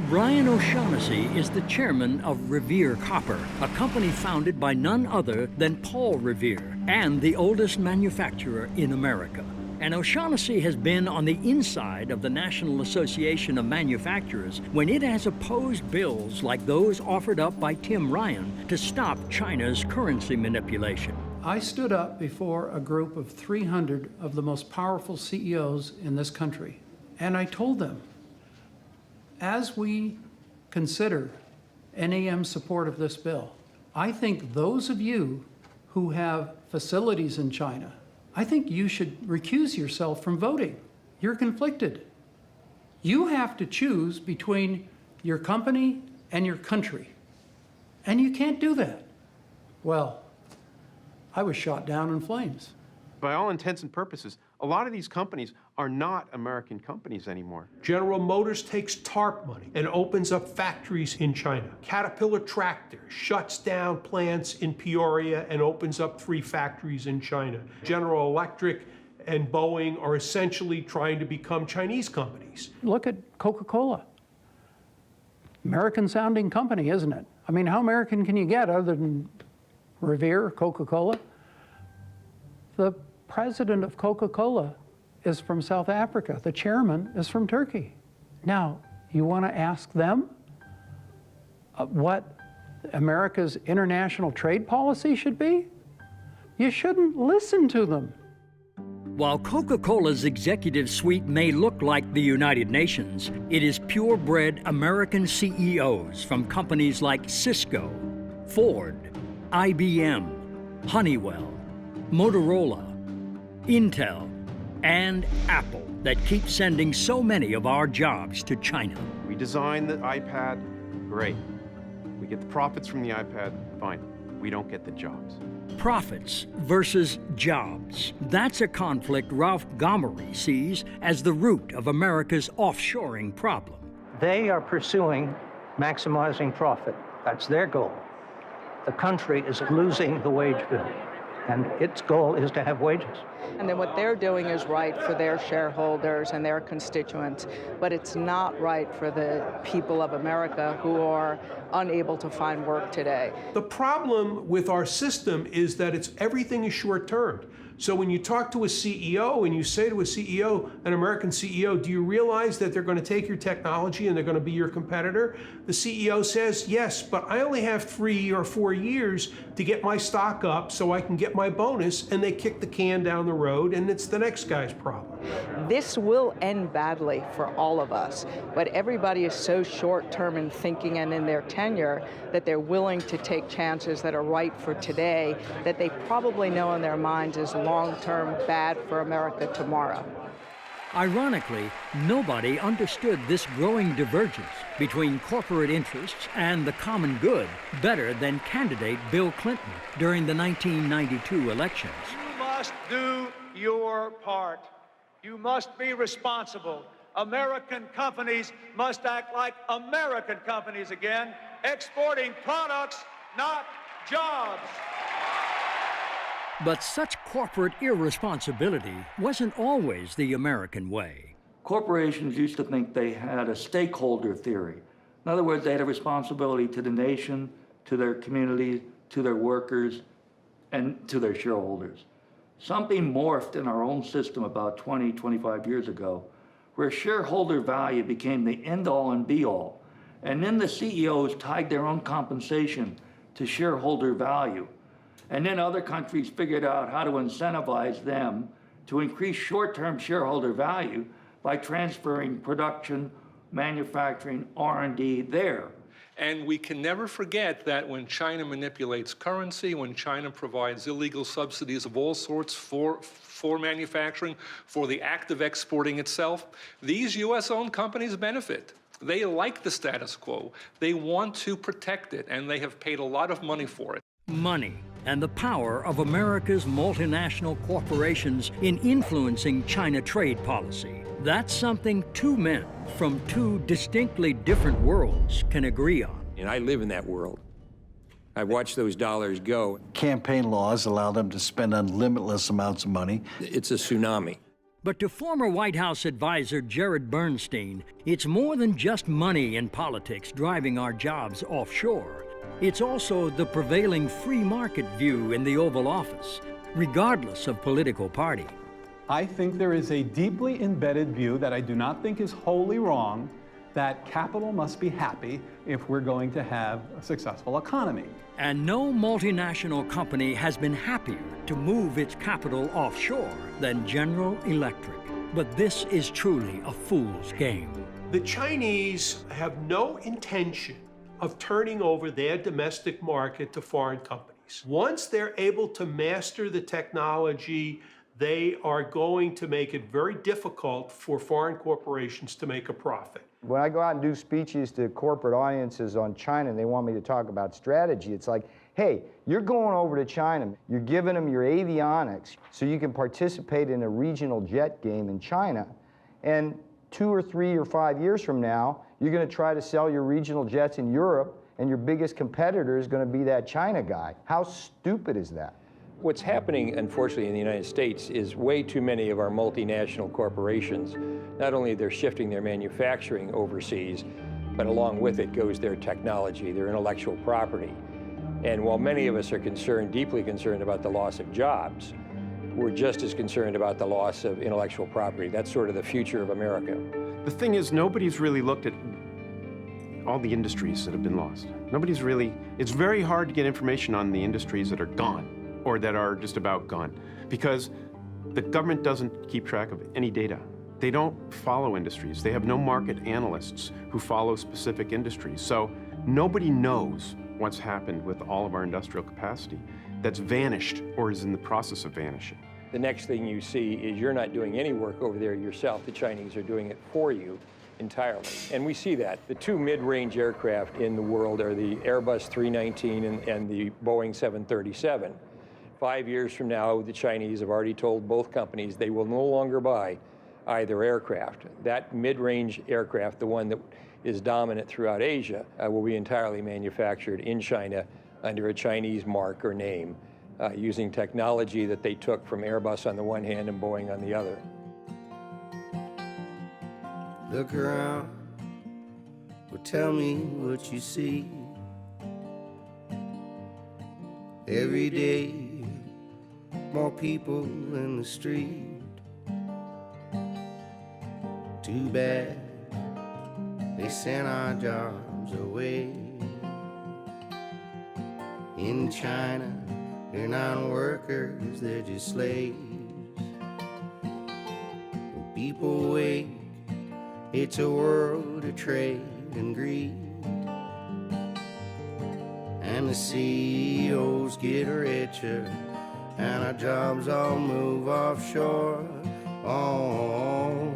Brian O'Shaughnessy is the chairman of Revere Copper, a company founded by none other than Paul Revere, and the oldest manufacturer in America. And O'Shaughnessy has been on the inside of the National Association of Manufacturers when it has opposed bills like those offered up by Tim Ryan to stop China's currency manipulation. I stood up before a group of 300 of the most powerful CEOs in this country, and I told them, as we consider NAM's support of this bill, I think those of you who have facilities in China, I think you should recuse yourself from voting. You're conflicted. You have to choose between your company and your country, and you can't do that. Well, I was shot down in flames. By all intents and purposes, a lot of these companies are not American companies anymore. General Motors takes TARP money and opens up factories in China. Caterpillar Tractor shuts down plants in Peoria and opens up 3 factories in China. General Electric and Boeing are essentially trying to become Chinese companies. Look at Coca-Cola. American-sounding company, isn't it? I mean, how American can you get other than Revere, Coca-Cola? The president of Coca-Cola is from South Africa. The chairman is from Turkey. Now, you want to ask them what America's international trade policy should be? You shouldn't listen to them. While Coca-Cola's executive suite may look like the United Nations, it is purebred American CEOs from companies like Cisco, Ford, IBM, Honeywell, Motorola, Intel, and Apple that keeps sending so many of our jobs to China. We design the iPad, great. We get the profits from the iPad, fine. We don't get the jobs. Profits versus jobs. That's a conflict Ralph Gomery sees as the root of America's offshoring problem. They are pursuing maximizing profit. That's their goal. The country is losing the wage bill, and its goal is to have wages. And then what they're doing is right for their shareholders and their constituents, but it's not right for the people of America who are unable to find work today. The problem with our system is that everything is short-term. So when you talk to a CEO and you say to a CEO, an American CEO, do you realize that they're going to take your technology and they're going to be your competitor? The CEO says, yes, but I only have 3 or 4 years to get my stock up so I can get my bonus, and they kick the can down the road, and it's the next guy's problem. This will end badly for all of us, but everybody is so short-term in thinking and in their tenure that they're willing to take chances that are right for today that they probably know in their minds is long-term bad for America tomorrow. Ironically, nobody understood this growing divergence between corporate interests and the common good better than candidate Bill Clinton during the 1992 elections. You must do your part. You must be responsible. American companies must act like American companies again, exporting products, not jobs. But such corporate irresponsibility wasn't always the American way. Corporations used to think they had a stakeholder theory. In other words, they had a responsibility to the nation, to their community, to their workers, and to their shareholders. Something morphed in our own system about 20, 25 years ago, where shareholder value became the end-all and be-all. And then the CEOs tied their own compensation to shareholder value. And then other countries figured out how to incentivize them to increase short-term shareholder value by transferring production, manufacturing, R&D there. And we can never forget that when China manipulates currency, when China provides illegal subsidies of all sorts for manufacturing, for the act of exporting itself, these U.S.-owned companies benefit. They like the status quo. They want to protect it, and they have paid a lot of money for it. Money and the power of America's multinational corporations in influencing China trade policy. That's something two men from two distinctly different worlds can agree on. And I live in that world. I watch those dollars go. Campaign laws allow them to spend unlimited amounts of money. It's a tsunami. But to former White House advisor Jared Bernstein, it's more than just money in politics driving our jobs offshore. It's also the prevailing free market view in the Oval Office, regardless of political party. I think there is a deeply embedded view that I do not think is wholly wrong, that capital must be happy if we're going to have a successful economy. And no multinational company has been happier to move its capital offshore than General Electric. But this is truly a fool's game. The Chinese have no intention of turning over their domestic market to foreign companies. Once they're able to master the technology, they are going to make it very difficult for foreign corporations to make a profit. When I go out and do speeches to corporate audiences on China and they want me to talk about strategy, it's like, hey, you're going over to China, you're giving them your avionics so you can participate in a regional jet game in China, and 2 or 3 or 5 years from now, you're going to try to sell your regional jets in Europe, and your biggest competitor is going to be that China guy. How stupid is that? What's happening, unfortunately, in the United States is way too many of our multinational corporations, not only they're shifting their manufacturing overseas, but along with it goes their technology, their intellectual property. And while many of us are concerned, deeply concerned about the loss of jobs, we're just as concerned about the loss of intellectual property. That's sort of the future of America. The thing is, nobody's really looked at all the industries that have been lost. Nobody's really, it's very hard to get information on the industries that are gone or that are just about gone because the government doesn't keep track of any data. They don't follow industries. They have no market analysts who follow specific industries. So nobody knows what's happened with all of our industrial capacity that's vanished or is in the process of vanishing. the next thing you see is you're not doing any work over there yourself. The Chinese are doing it for you entirely. And we see that. The two mid-range aircraft in the world are the Airbus 319 and the Boeing 737. 5 years from now, the Chinese have already told both companies they will no longer buy either aircraft. That mid-range aircraft, the one that is dominant throughout Asia, will be entirely manufactured in China under a Chinese mark or name, using technology that they took from Airbus on the one hand and Boeing on the other. Look around, well, tell me what you see. Every day, more people in the street. Too bad they sent our jobs away. In China, they're not workers, they're just slaves. When people wake, it's a world of trade and greed. And the CEOs get richer, and our jobs all move offshore. Oh.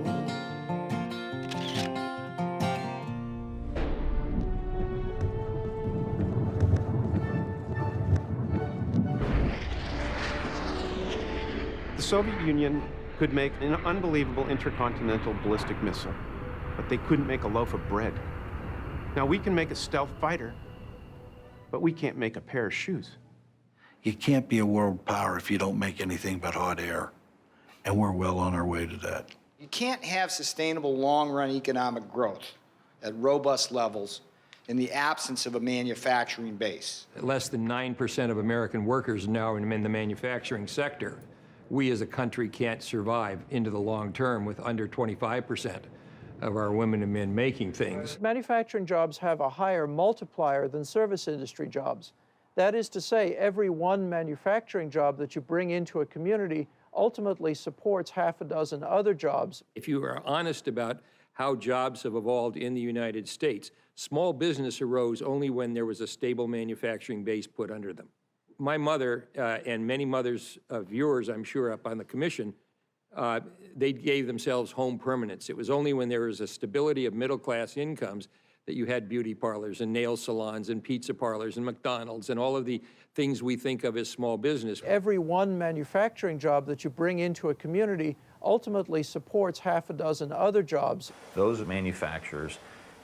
The Soviet Union could make an unbelievable intercontinental ballistic missile, but they couldn't make a loaf of bread. Now, we can make a stealth fighter, but we can't make a pair of shoes. You can't be a world power if you don't make anything but hot air. And we're well on our way to that. You can't have sustainable long-run economic growth at robust levels in the absence of a manufacturing base. Less than 9% of American workers now are in the manufacturing sector. We as a country can't survive into the long term with under 25% of our women and men making things. Manufacturing jobs have a higher multiplier than service industry jobs. That is to say, every one manufacturing job that you bring into a community ultimately supports half a dozen other jobs. If you are honest about how jobs have evolved in the United States, small business arose only when there was a stable manufacturing base put under them. My mother, and many mothers of yours, I'm sure, up on the commission, they gave themselves home permanence. It was only when there was a stability of middle-class incomes that you had beauty parlors and nail salons and pizza parlors and McDonald's and all of the things we think of as small business. Every one manufacturing job that you bring into a community ultimately supports half a dozen other jobs. Those manufacturers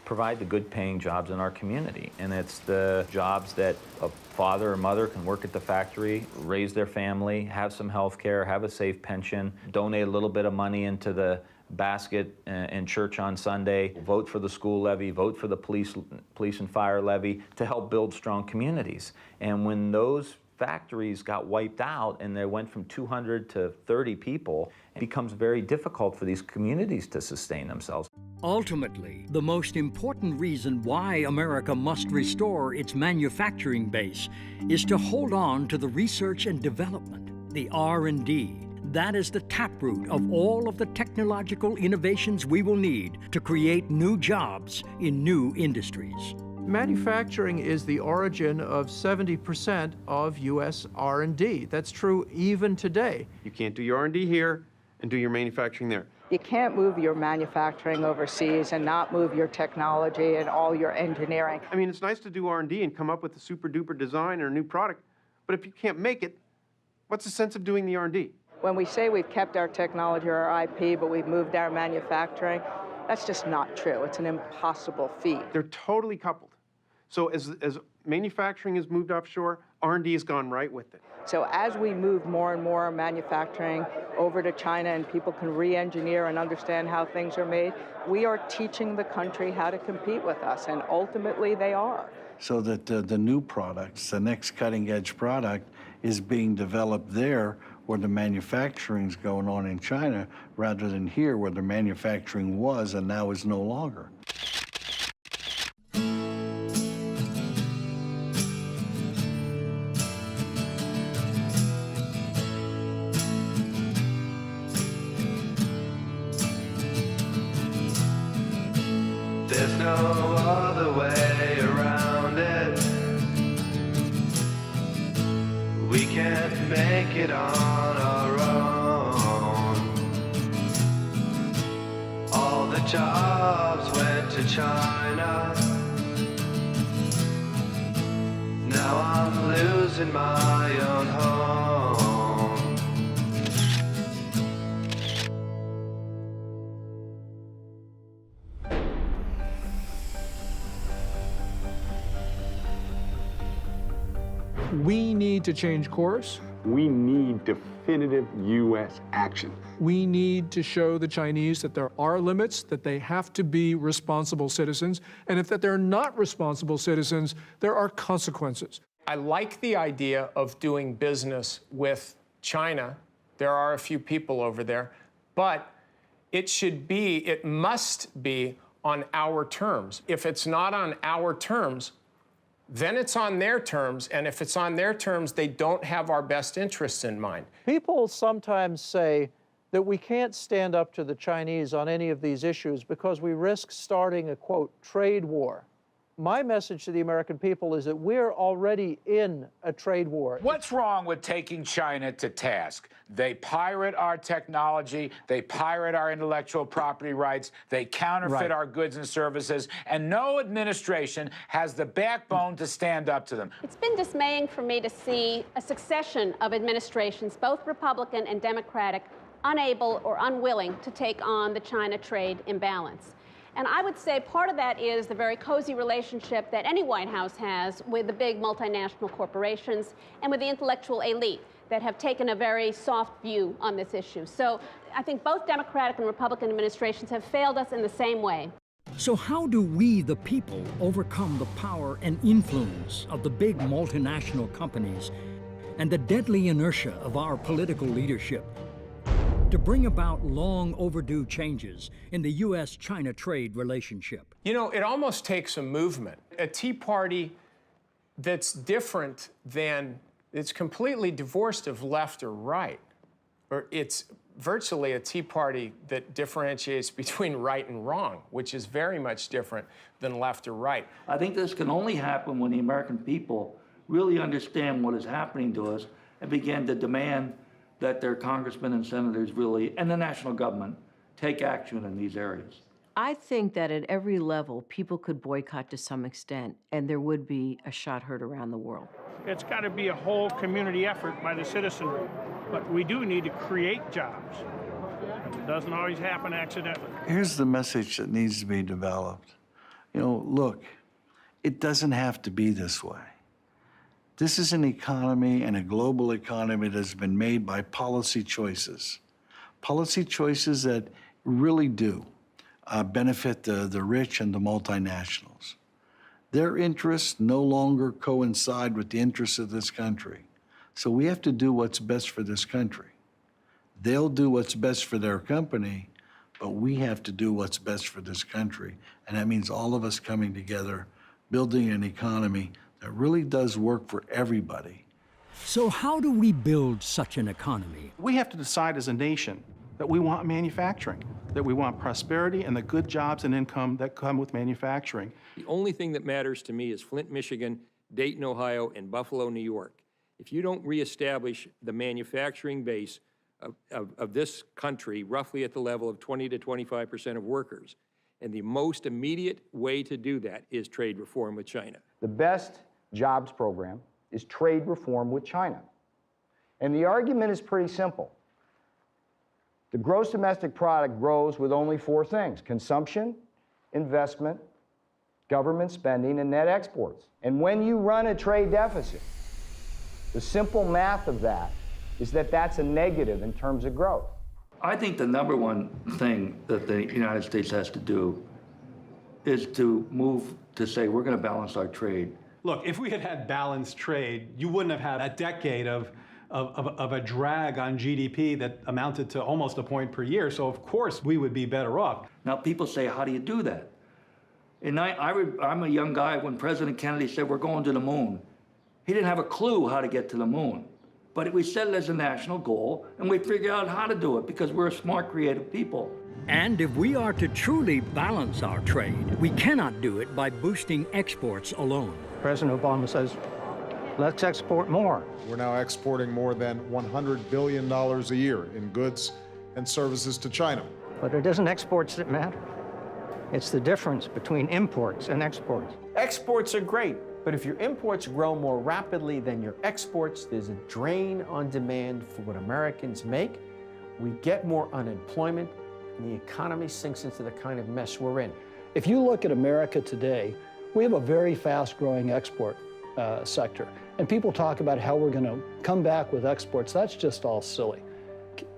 provide the good-paying jobs in our community, and it's the jobs that a father or mother can work at the factory, raise their family, have some health care, have a safe pension, donate a little bit of money into the basket in church on Sunday, vote for the school levy, vote for the police and fire levy to help build strong communities. And when those factories got wiped out and they went from 200 to 30 people, it becomes very difficult for these communities to sustain themselves. Ultimately, the most important reason why America must restore its manufacturing base is to hold on to the research and development, the R&D. That is the taproot of all of the technological innovations we will need to create new jobs in new industries. Manufacturing is the origin of 70% of U.S. R&D. That's true even today. You can't do your R&D here and do your manufacturing there. You can't move your manufacturing overseas and not move your technology and all your engineering. I mean, it's nice to do R&D and come up with a super-duper design or a new product, but if you can't make it, what's the sense of doing the R&D? When we say we've kept our technology or our IP, but we've moved our manufacturing, that's just not true. It's an impossible feat. They're totally coupled. So as manufacturing has moved offshore, R&D has gone right with it. So as we move more and more manufacturing over to China and people can re-engineer and understand how things are made, we are teaching the country how to compete with us, and ultimately they are. So that the new products, the next cutting-edge product, is being developed there where the manufacturing's going on in China, rather than here where the manufacturing was and now is no longer. There's no other way around it. We can't make it on our own. jobs went to China. Now I'm losing my own home. We need to change course. We need definitive U.S. action. We need to show the Chinese that there are limits, that they have to be responsible citizens, and if that they're not responsible citizens, there are consequences. I like the idea of doing business with China. There are a few people over there, but it must be on our terms. If it's not on our terms, then it's on their terms, and if it's on their terms, they don't have our best interests in mind. People sometimes say that we can't stand up to the Chinese on any of these issues because we risk starting a, quote, trade war. My message to the American people is that we're already in a trade war. What's wrong with taking China to task? They pirate our technology, they pirate our intellectual property rights, they counterfeit our goods and services, and no administration has the backbone to stand up to them. It's been dismaying for me to see a succession of administrations, both Republican and Democratic, unable or unwilling to take on the China trade imbalance. And I would say part of that is the very cozy relationship that any White House has with the big multinational corporations and with the intellectual elite that have taken a very soft view on this issue. So I think both Democratic and Republican administrations have failed us in the same way. So how do we, the people, overcome the power and influence of the big multinational companies and the deadly inertia of our political leadership to bring about long overdue changes in the U.S.-China trade relationship? You know, it almost takes a movement, a Tea Party that's different than, it's completely divorced of left or right, or it's virtually a Tea Party that differentiates between right and wrong, which is very much different than left or right. I think this can only happen when the American people really understand what is happening to us and begin to demand that their congressmen and senators really, and the national government, take action in these areas. I think that at every level, people could boycott to some extent, and there would be a shot heard around the world. It's got to be a whole community effort by the citizenry, but we do need to create jobs. It doesn't always happen accidentally. Here's the message that needs to be developed. You know, look, it doesn't have to be this way. This is an economy and a global economy that's been made by policy choices that really do benefit the rich and the multinationals. Their interests no longer coincide with the interests of this country. So we have to do what's best for this country. They'll do what's best for their company, but we have to do what's best for this country. And that means all of us coming together, building an economy that really does work for everybody. So how do we build such an economy? We have to decide as a nation that we want manufacturing, that we want prosperity and the good jobs and income that come with manufacturing. The only thing that matters to me is Flint, Michigan, Dayton, Ohio, and Buffalo, New York. If you don't reestablish the manufacturing base of this country, roughly at the level of 20 to 25% of workers, and the most immediate way to do that is trade reform with China. The best jobs program is trade reform with China. And the argument is pretty simple. The gross domestic product grows with only four things: consumption, investment, government spending, and net exports. And when you run a trade deficit, the simple math of that is that that's a negative in terms of growth. I think the number one thing that the United States has to do is to move to say we're going to balance our trade. Look, if we had had balanced trade, you wouldn't have had a decade of a drag on GDP that amounted to almost a point per year. So of course we would be better off. Now people say, how do you do that? And I'm a young guy when President Kennedy said we're going to the moon. He didn't have a clue how to get to the moon. But we set it as a national goal, and we figured out how to do it because we're a smart, creative people. And if we are to truly balance our trade, we cannot do it by boosting exports alone. President Obama says, let's export more. We're now exporting more than $100 billion a year in goods and services to China. But it isn't exports that matter. It's the difference between imports and exports. Exports are great, but if your imports grow more rapidly than your exports, there's a drain on demand for what Americans make. We get more unemployment, and the economy sinks into the kind of mess we're in. If you look at America today, we have a very fast-growing export sector. And people talk about how we're going to come back with exports. That's just all silly.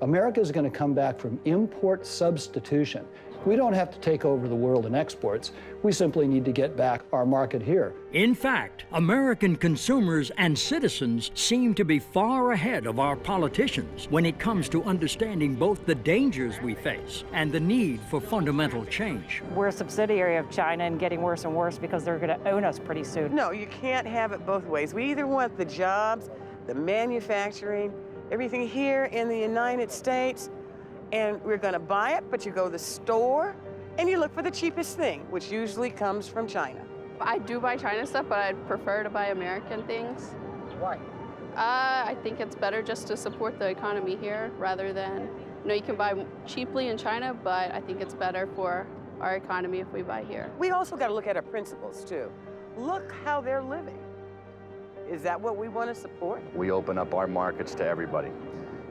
America is going to come back from import substitution. We don't have to take over the world in exports. We simply need to get back our market here. In fact, American consumers and citizens seem to be far ahead of our politicians when it comes to understanding both the dangers we face and the need for fundamental change. We're a subsidiary of China and getting worse and worse because they're going to own us pretty soon. No, you can't have it both ways. We either want the jobs, the manufacturing, everything here in the United States, and we're going to buy it, but you go to the store and you look for the cheapest thing, which usually comes from China. I do buy China stuff, but I'd prefer to buy American things. Why? I think it's better just to support the economy here rather than, you can buy cheaply in China, but I think it's better for our economy if we buy here. We also got to look at our principles too. Look how they're living. Is that what we want to support? We open up our markets to everybody.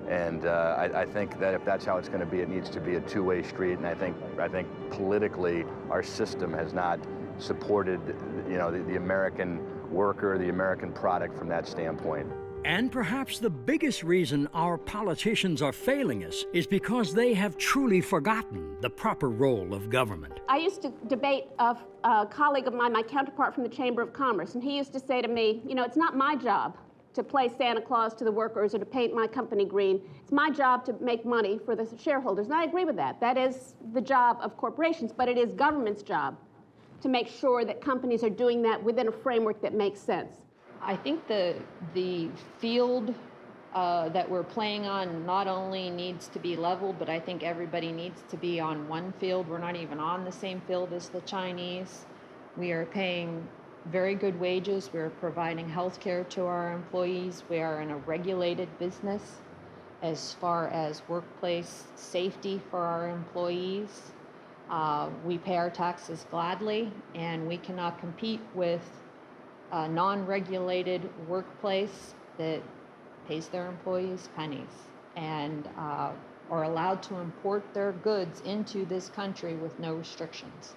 And I think that if that's how it's going to be, it needs to be a two-way street. And I think politically, our system has not supported, the American worker, the American product from that standpoint. And perhaps the biggest reason our politicians are failing us is because they have truly forgotten the proper role of government. I used to debate a colleague of mine, my counterpart from the Chamber of Commerce, and he used to say to me, it's not my job to play Santa Claus to the workers or to paint my company green. It's my job to make money for the shareholders. And I agree with that. That is the job of corporations, but it is government's job to make sure that companies are doing that within a framework that makes sense. I think the field that we're playing on not only needs to be leveled, but I think everybody needs to be on one field. We're not even on the same field as the Chinese. We are paying very good wages. We're providing health care to our employees. We are in a regulated business as far as workplace safety for our employees. We pay our taxes gladly, and we cannot compete with a non-regulated workplace that pays their employees pennies and are allowed to import their goods into this country with no restrictions.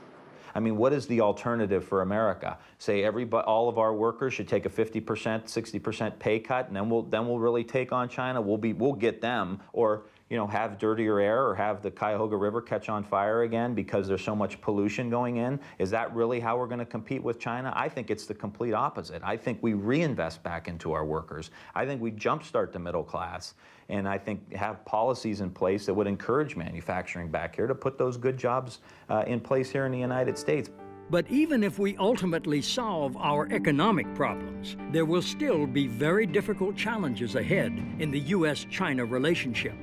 I mean, what is the alternative for America? Say all of our workers should take a 50%, 60% pay cut, and then we'll really take on China. We'll get them, or have dirtier air, or have the Cuyahoga River catch on fire again because there's so much pollution going in. Is that really how we're going to compete with China? I think it's the complete opposite. I think we reinvest back into our workers. I think we jumpstart the middle class, and I think have policies in place that would encourage manufacturing back here to put those good jobs in place here in the United States. But even if we ultimately solve our economic problems, there will still be very difficult challenges ahead in the U.S.-China relationship.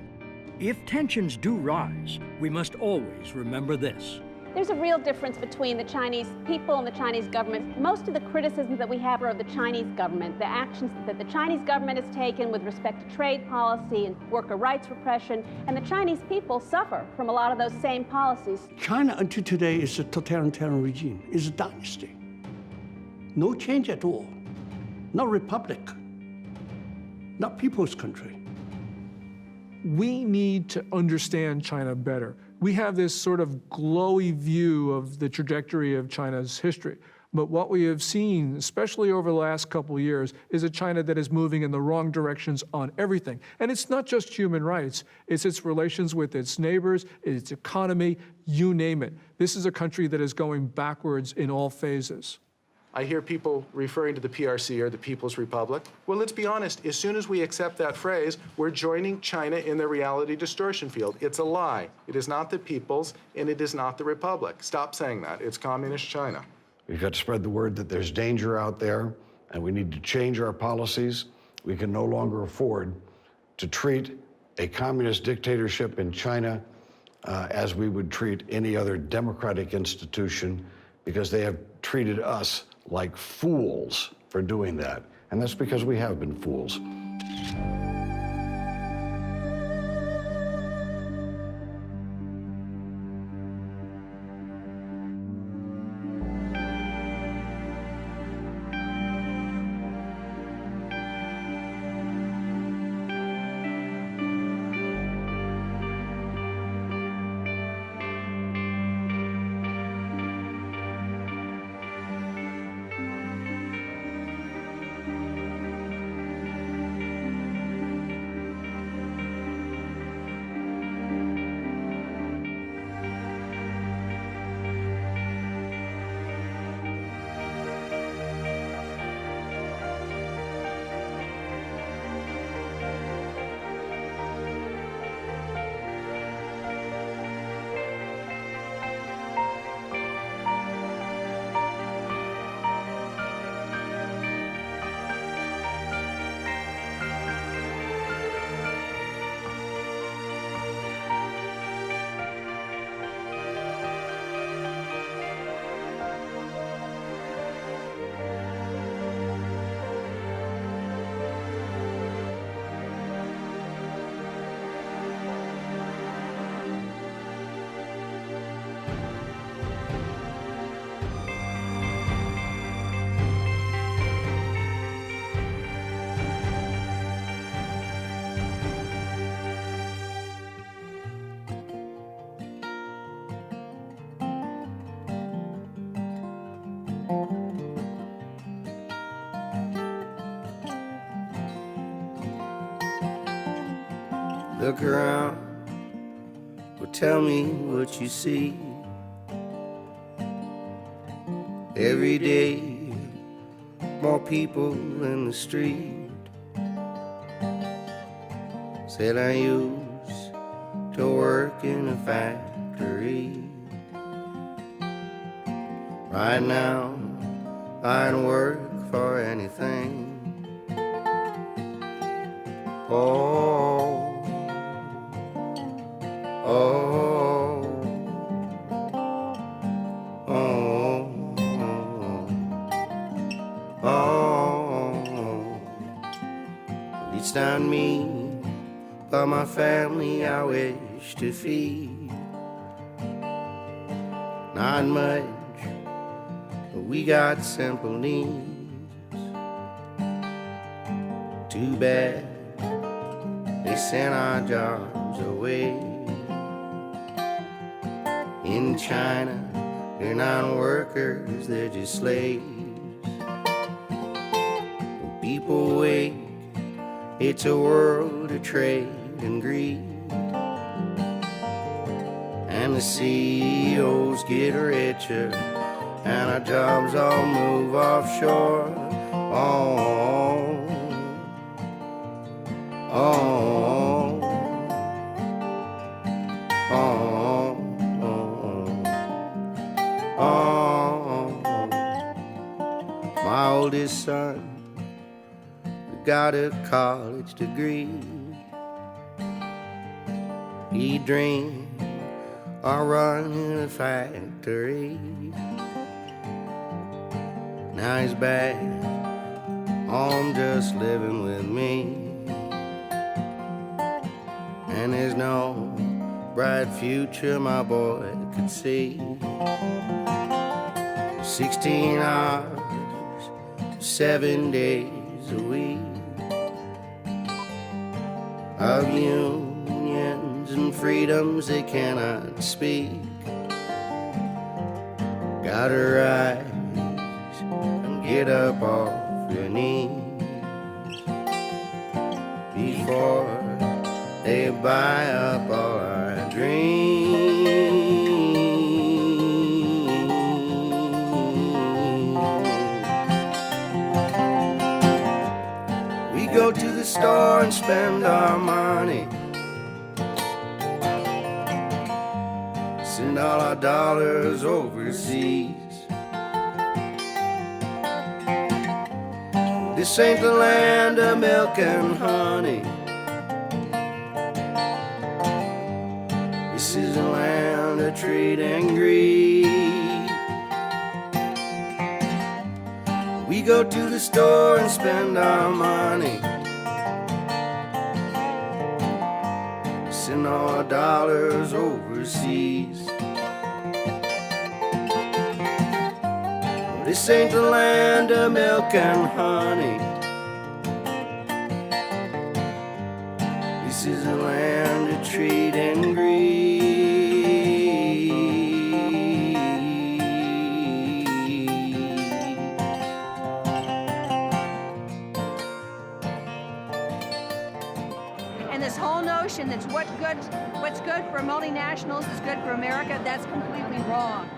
If tensions do rise, we must always remember this. There's a real difference between the Chinese people and the Chinese government. Most of the criticisms that we have are of the Chinese government, the actions that the Chinese government has taken with respect to trade policy and worker rights repression, and the Chinese people suffer from a lot of those same policies. China until today is a totalitarian regime, is a dynasty. No change at all. Not republic, not people's country. We need to understand China better. We have this sort of glowy view of the trajectory of China's history. But what we have seen, especially over the last couple of years, is a China that is moving in the wrong directions on everything. And it's not just human rights. It's its relations with its neighbors, its economy, you name it. This is a country that is going backwards in all phases. I hear people referring to the PRC or the People's Republic. Well, let's be honest. As soon as we accept that phrase, we're joining China in the reality distortion field. It's a lie. It is not the People's, and it is not the Republic. Stop saying that. It's Communist China. We've got to spread the word that there's danger out there, and we need to change our policies. We can no longer afford to treat a communist dictatorship in China as we would treat any other democratic institution, because they have treated us like fools for doing that. And that's because we have been fools. Look around, well, tell me what you see. Every day, more people in the street. Said I used to work in a factory. Right now, I'd work for anything. Oh, oh, oh, oh. Each time me, but my family I wish to feed. Not much, but we got simple needs. Too bad they sent our jobs away. In China, they're not workers, they're just slaves. When people wake, it's a world of trade and greed. And the CEOs get richer, and our jobs all move offshore. Oh, oh, oh, oh, oh. My oldest son got a college degree. He dreamed of running a factory. Now he's back home just living with me. And there's no bright future my boy could see. 16 hours, 7 days a week of unions and freedoms they cannot speak. Gotta rise and get up off your knees before they buy up all our dreams. We go to the store and spend our money, send all our dollars overseas. This ain't the land of milk and honey. This is a land of trade and greed. We go to the store and spend our money, send all our dollars overseas. This ain't the land of milk and honey. This is a land of trade and greed. And this whole notion that what's good for multinationals is good for America, that's completely wrong.